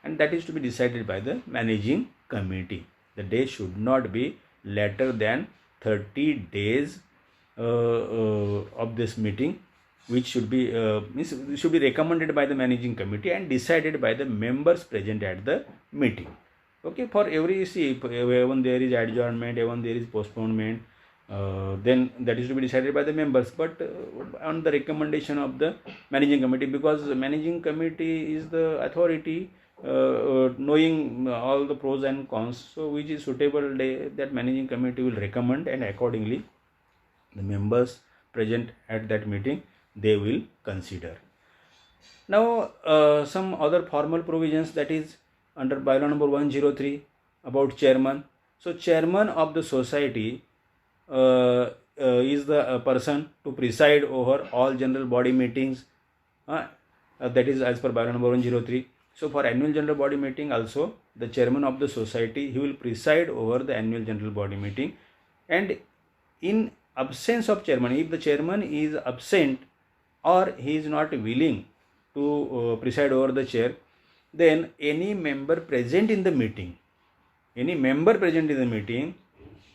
Speaker 1: and that is to be decided by the managing committee. The day should not be later than 30 days of this meeting, which should be recommended by the managing committee and decided by the members present at the meeting. Okay, for every, even there is adjournment, even there is postponement, then that is to be decided by the members, but on the recommendation of the managing committee, because the managing committee is the authority knowing all the pros and cons. So which is suitable day, that managing committee will recommend, and accordingly the members present at that meeting, they will consider. Now some other formal provisions, that is under bylaw number 103 about chairman. So chairman of the society is the person to preside over all general body meetings, that is as per bylaw number 103. So for annual general body meeting also, the chairman of the society, he will preside over the annual general body meeting, and in absence of chairman, if the chairman is absent or he is not willing to preside over the chair, then any member present in the meeting,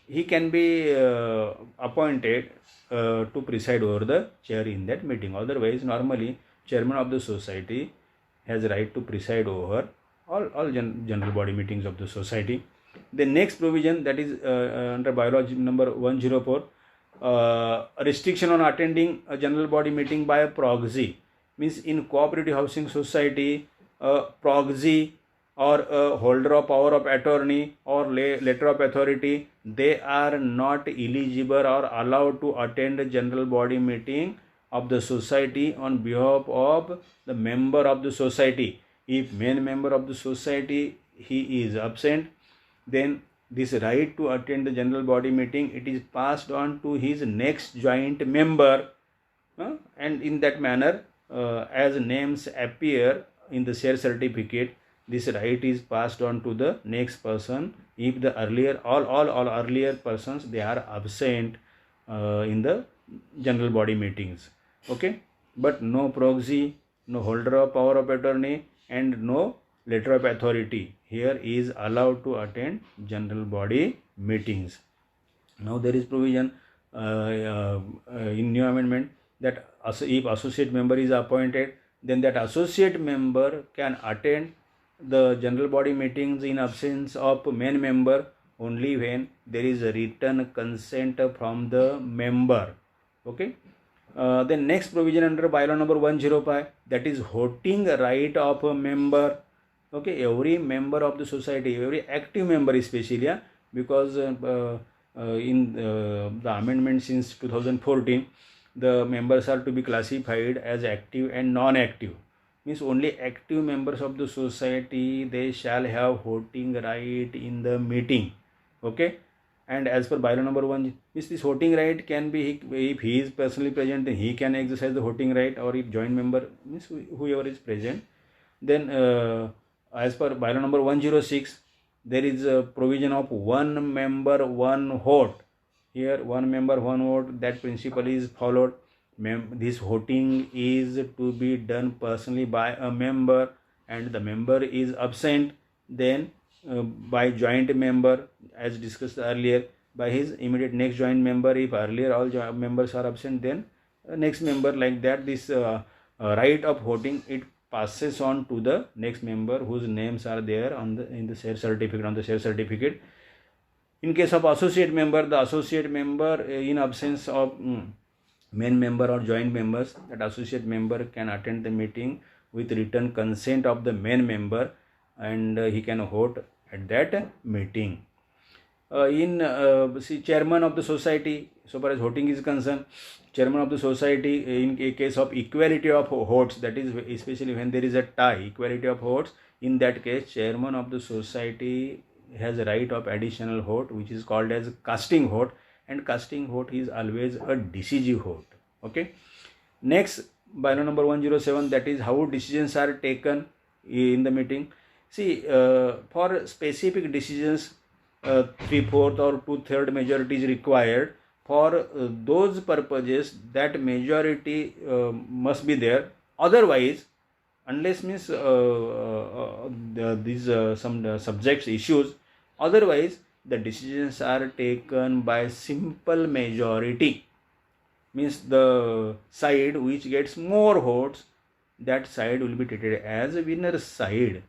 Speaker 1: he can be appointed to preside over the chair in that meeting. Otherwise, normally chairman of the society has right to preside over all general body meetings of the society. The next provision, that is under bylaw number 104, restriction on attending a general body meeting by a proxy. Means in cooperative housing society, proxy or a holder of power of attorney or letter of authority, they are not eligible or allowed to attend a general body meeting of the society on behalf of the member of the society. If main member of the society, he is absent, then this right to attend the general body meeting, it is passed on to his next joint member, and in that manner, as names appear in the share certificate, this right is passed on to the next person if the earlier all earlier persons, they are absent in the general body meetings. Okay, but no proxy, no holder of power of attorney, and no letter of authority here is allowed to attend general body meetings. Now there is provision in new amendment that if associate member is appointed, then that associate member can attend the general body meetings in absence of main member only when there is a written consent from the member. Okay. The next provision under bylaw number 105, that is voting right of a member. Okay, every member of the society, every active member especially, because in the amendment since 2014, the members are to be classified as active and non-active. means only active members of the society, they shall have voting right in the meeting. Okay, and as per bylaw number 1, means this voting right can be, if he is personally present, then he can exercise the voting right, or if joint member, means whoever is present. Then as per bylaw number 106, there is a provision of one member one vote. Here one member one vote, that principle is followed. This voting is to be done personally by a member, and the member is absent, then by joint member, as discussed earlier, by his immediate next joint member. If earlier all members are absent, then next member, like that. This right of voting, it passes on to the next member whose names are there on the in the share certificate. In case of associate member, the associate member, in absence of main member or joint members, that associate member can attend the meeting with written consent of the main member, and he can vote at that meeting. Chairman of the society, so far as voting is concerned, chairman of the society, in a case of equality of votes, that is especially when there is a tie, equality of votes, in that case chairman of the society has a right of additional vote, which is called as casting vote, and casting vote is always a decisive vote. Okay, next, bylaw number 107, that is how decisions are taken in the meeting. See, for specific decisions, 3/4 or 2/3 majority is required. For those purposes, that majority must be there. Otherwise, unless means these some subjects issues, otherwise the decisions are taken by simple majority, means the side which gets more votes, that side will be treated as a winner side.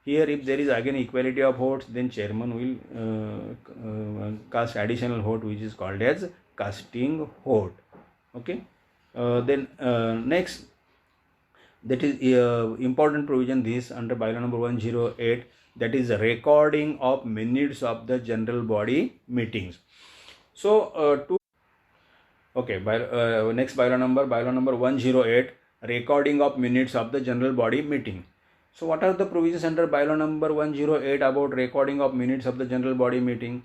Speaker 1: Here, if there is again equality of votes, then chairman will cast additional vote, which is called as casting vote. Okay, then next, that is important provision, this under bylaw number 108, that is recording of minutes of the general body meetings. So next bylaw number 108, recording of minutes of the general body meeting. So what are the provisions under bylaw number 108 about recording of minutes of the general body meeting?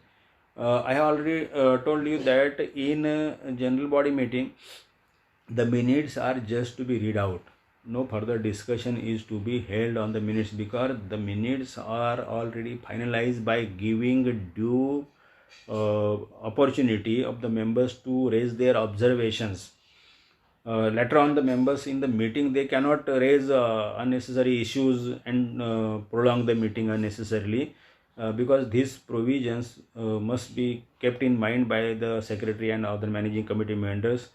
Speaker 1: I have already told you that in general body meeting, the minutes are just to be read out. No further discussion is to be held on the minutes, because the minutes are already finalized by giving due opportunity of the members to raise their observations. Later on, the members in the meeting, they cannot raise unnecessary issues and prolong the meeting unnecessarily, because these provisions must be kept in mind by the secretary and other managing committee members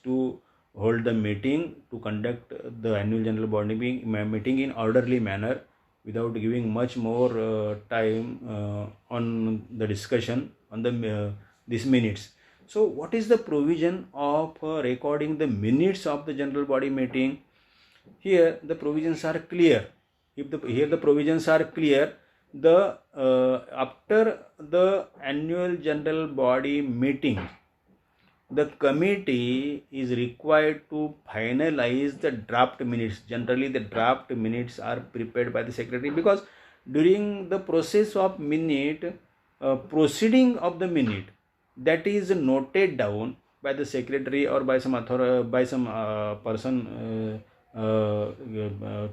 Speaker 1: to hold the meeting, to conduct the annual general body meeting in orderly manner, without giving much more time on the discussion on the these minutes. So what is the provision of recording the minutes of the general body meeting? Here the provisions are clear. Here the provisions are clear, the after the annual general body meeting, the committee is required to finalize the draft minutes. Generally, the draft minutes are prepared by the secretary, because during the process of proceeding of the minute, that is noted down by the secretary or by some person to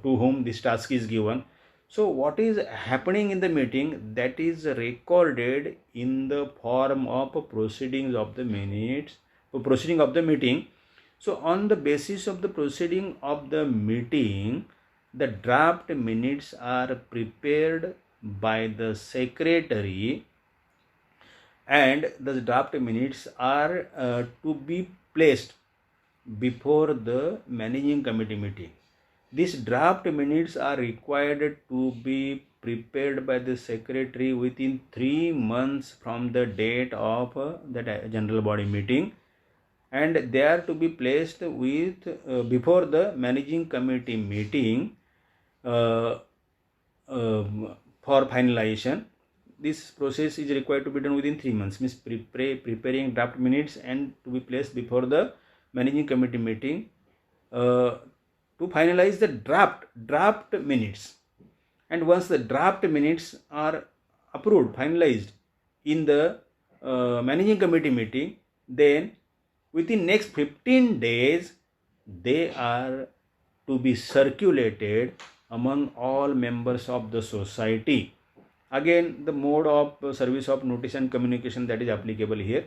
Speaker 1: whom this task is given. So what is happening in the meeting, that is recorded in the form of proceedings of the meeting. So on the basis of the proceeding of the meeting, the draft minutes are prepared by the secretary, and the draft minutes are to be placed before the managing committee meeting. These draft minutes are required to be prepared by the secretary within 3 months from the date of that general body meeting, and they are to be placed before the managing committee meeting for finalization. This process is required to be done within 3 months, means preparing draft minutes and to be placed before the managing committee meeting to finalize the draft minutes. And once the draft minutes are approved, finalized in the managing committee meeting, then within next 15 days they are to be circulated among all members of the society. Again, the mode of service of notice and communication that is applicable here.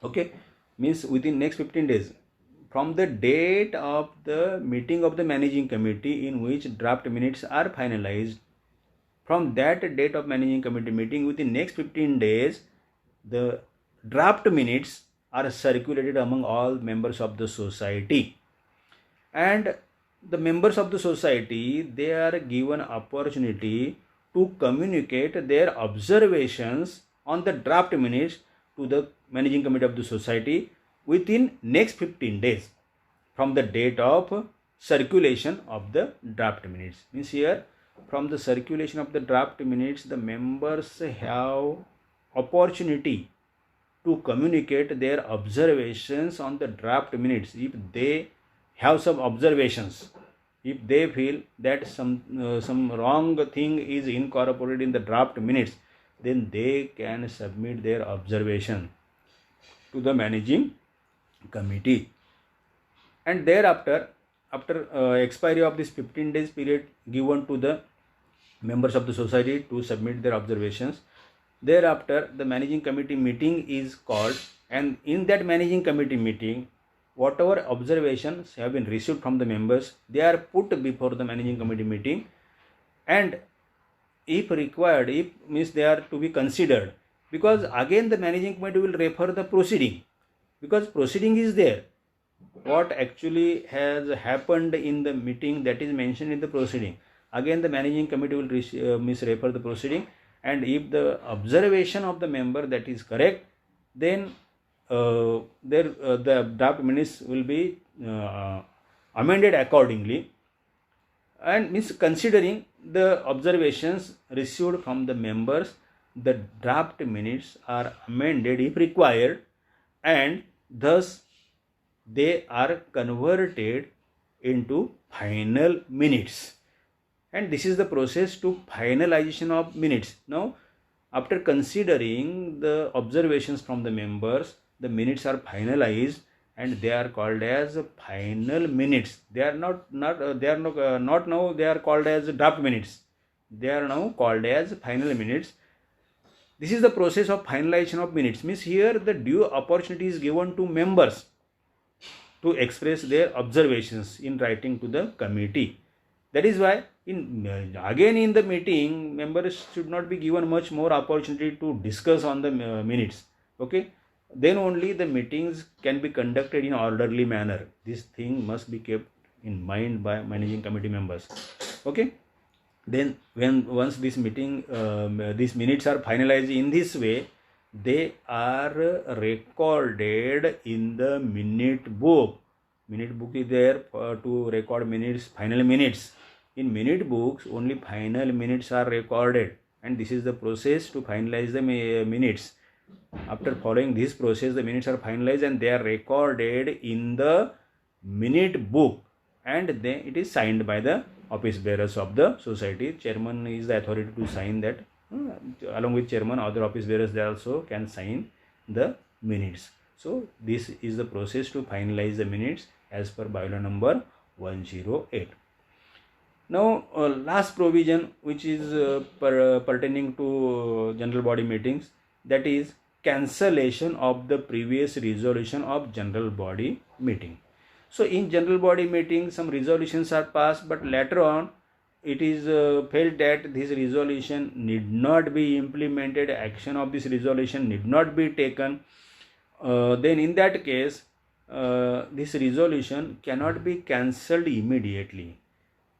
Speaker 1: Okay, means within next 15 days from the date of the meeting of the managing committee in which draft minutes are finalized, from that date of managing committee meeting, within next 15 days the draft minutes are circulated among all members of the society, and the members of the society, they are given opportunity to communicate their observations on the draft minutes to the managing committee of the society within next 15 days from the date of circulation of the draft minutes. Means here, from the circulation of the draft minutes, the members have opportunity to communicate their observations on the draft minutes. If they have some observations, if they feel that some wrong thing is incorporated in the draft minutes, then they can submit their observation to the managing committee. And thereafter, after expiry of this 15 days period given to the members of the society to submit their observations, thereafter the managing committee meeting is called, and in that managing committee meeting, whatever observations have been received from the members, they are put before the managing committee meeting, and if required, if means they are to be considered, because again the managing committee will refer the proceeding, because proceeding is there. What actually has happened in the meeting, that is mentioned in the proceeding. Again the managing committee will refer the proceeding, and if the observation of the member that is correct, then the draft minutes will be amended accordingly, and means considering the observations received from the members, the draft minutes are amended if required, and thus they are converted into final minutes. And this is the process to finalization of minutes. Now, after considering the observations from the members, the minutes are finalized and they are called as final minutes. They are not now they are called as draft minutes. They are now called as final minutes. This is the process of finalization of minutes. Means here the due opportunity is given to members to express their observations in writing to the committee. That is why again in the meeting, members should not be given much more opportunity to discuss on the minutes. Okay, then only the meetings can be conducted in orderly manner. This thing must be kept in mind by managing committee members. Okay, then once this meeting, these minutes are finalized in this way, they are recorded in the minute book. Minute book is there to record minutes, final minutes. In minute books, only final minutes are recorded, and this is the process to finalize the minutes. After following this process, the minutes are finalized and they are recorded in the minute book, and then it is signed by the office bearers of the society. Chairman is the authority to sign that. Along with chairman, other office bearers, they also can sign the minutes. So this is the process to finalize the minutes as per bylaw number 108. Now, last provision which is pertaining to general body meetings, that is cancellation of the previous resolution of general body meeting. So in general body meeting, some resolutions are passed, but later on it is felt that this resolution need not be implemented, action of this resolution need not be taken. Then in that case, this resolution cannot be cancelled immediately.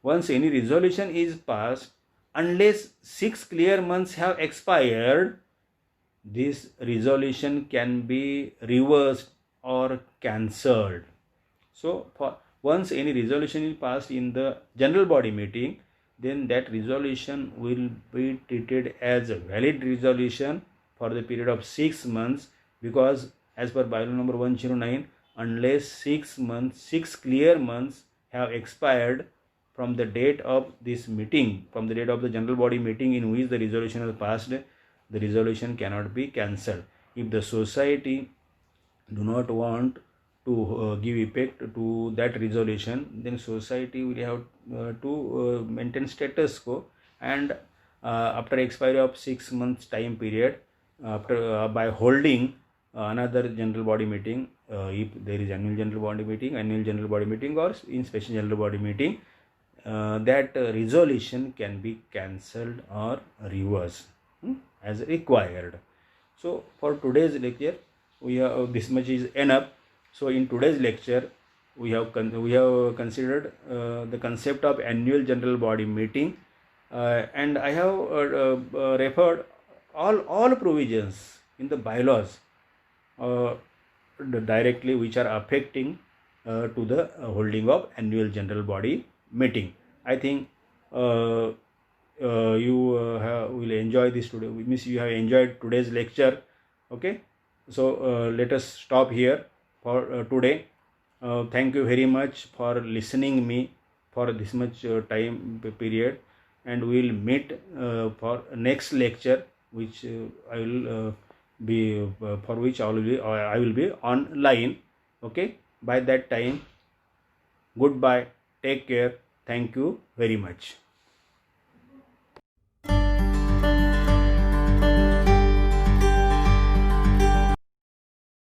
Speaker 1: Once any resolution is passed, unless 6 clear months have expired, this resolution can be reversed or cancelled. So once any resolution is passed in the general body meeting, then that resolution will be treated as a valid resolution for the period of 6 months, because as per bylaw number 109, unless 6 clear months have expired from the date of this meeting, from the date of the general body meeting in which the resolution was passed, the resolution cannot be cancelled. If the society do not want to give effect to that resolution, then society will have to maintain status quo, and after expiry of 6 months time period, after by holding another general body meeting, if there is annual general body meeting or in special general body meeting, that resolution can be cancelled or reversed as required. So for today's lecture, we have this much is enough. So in today's lecture, we have considered the concept of annual general body meeting, and I have referred all provisions in the bylaws directly which are affecting to the holding of annual general body meeting. I think you will enjoy this today. Means you have enjoyed today's lecture. Okay, so let us stop here for today. Thank you very much for listening me for this much time period, and we will meet for next lecture, which I will be for which I will be online. Okay, by that time, goodbye, take care, thank you very much.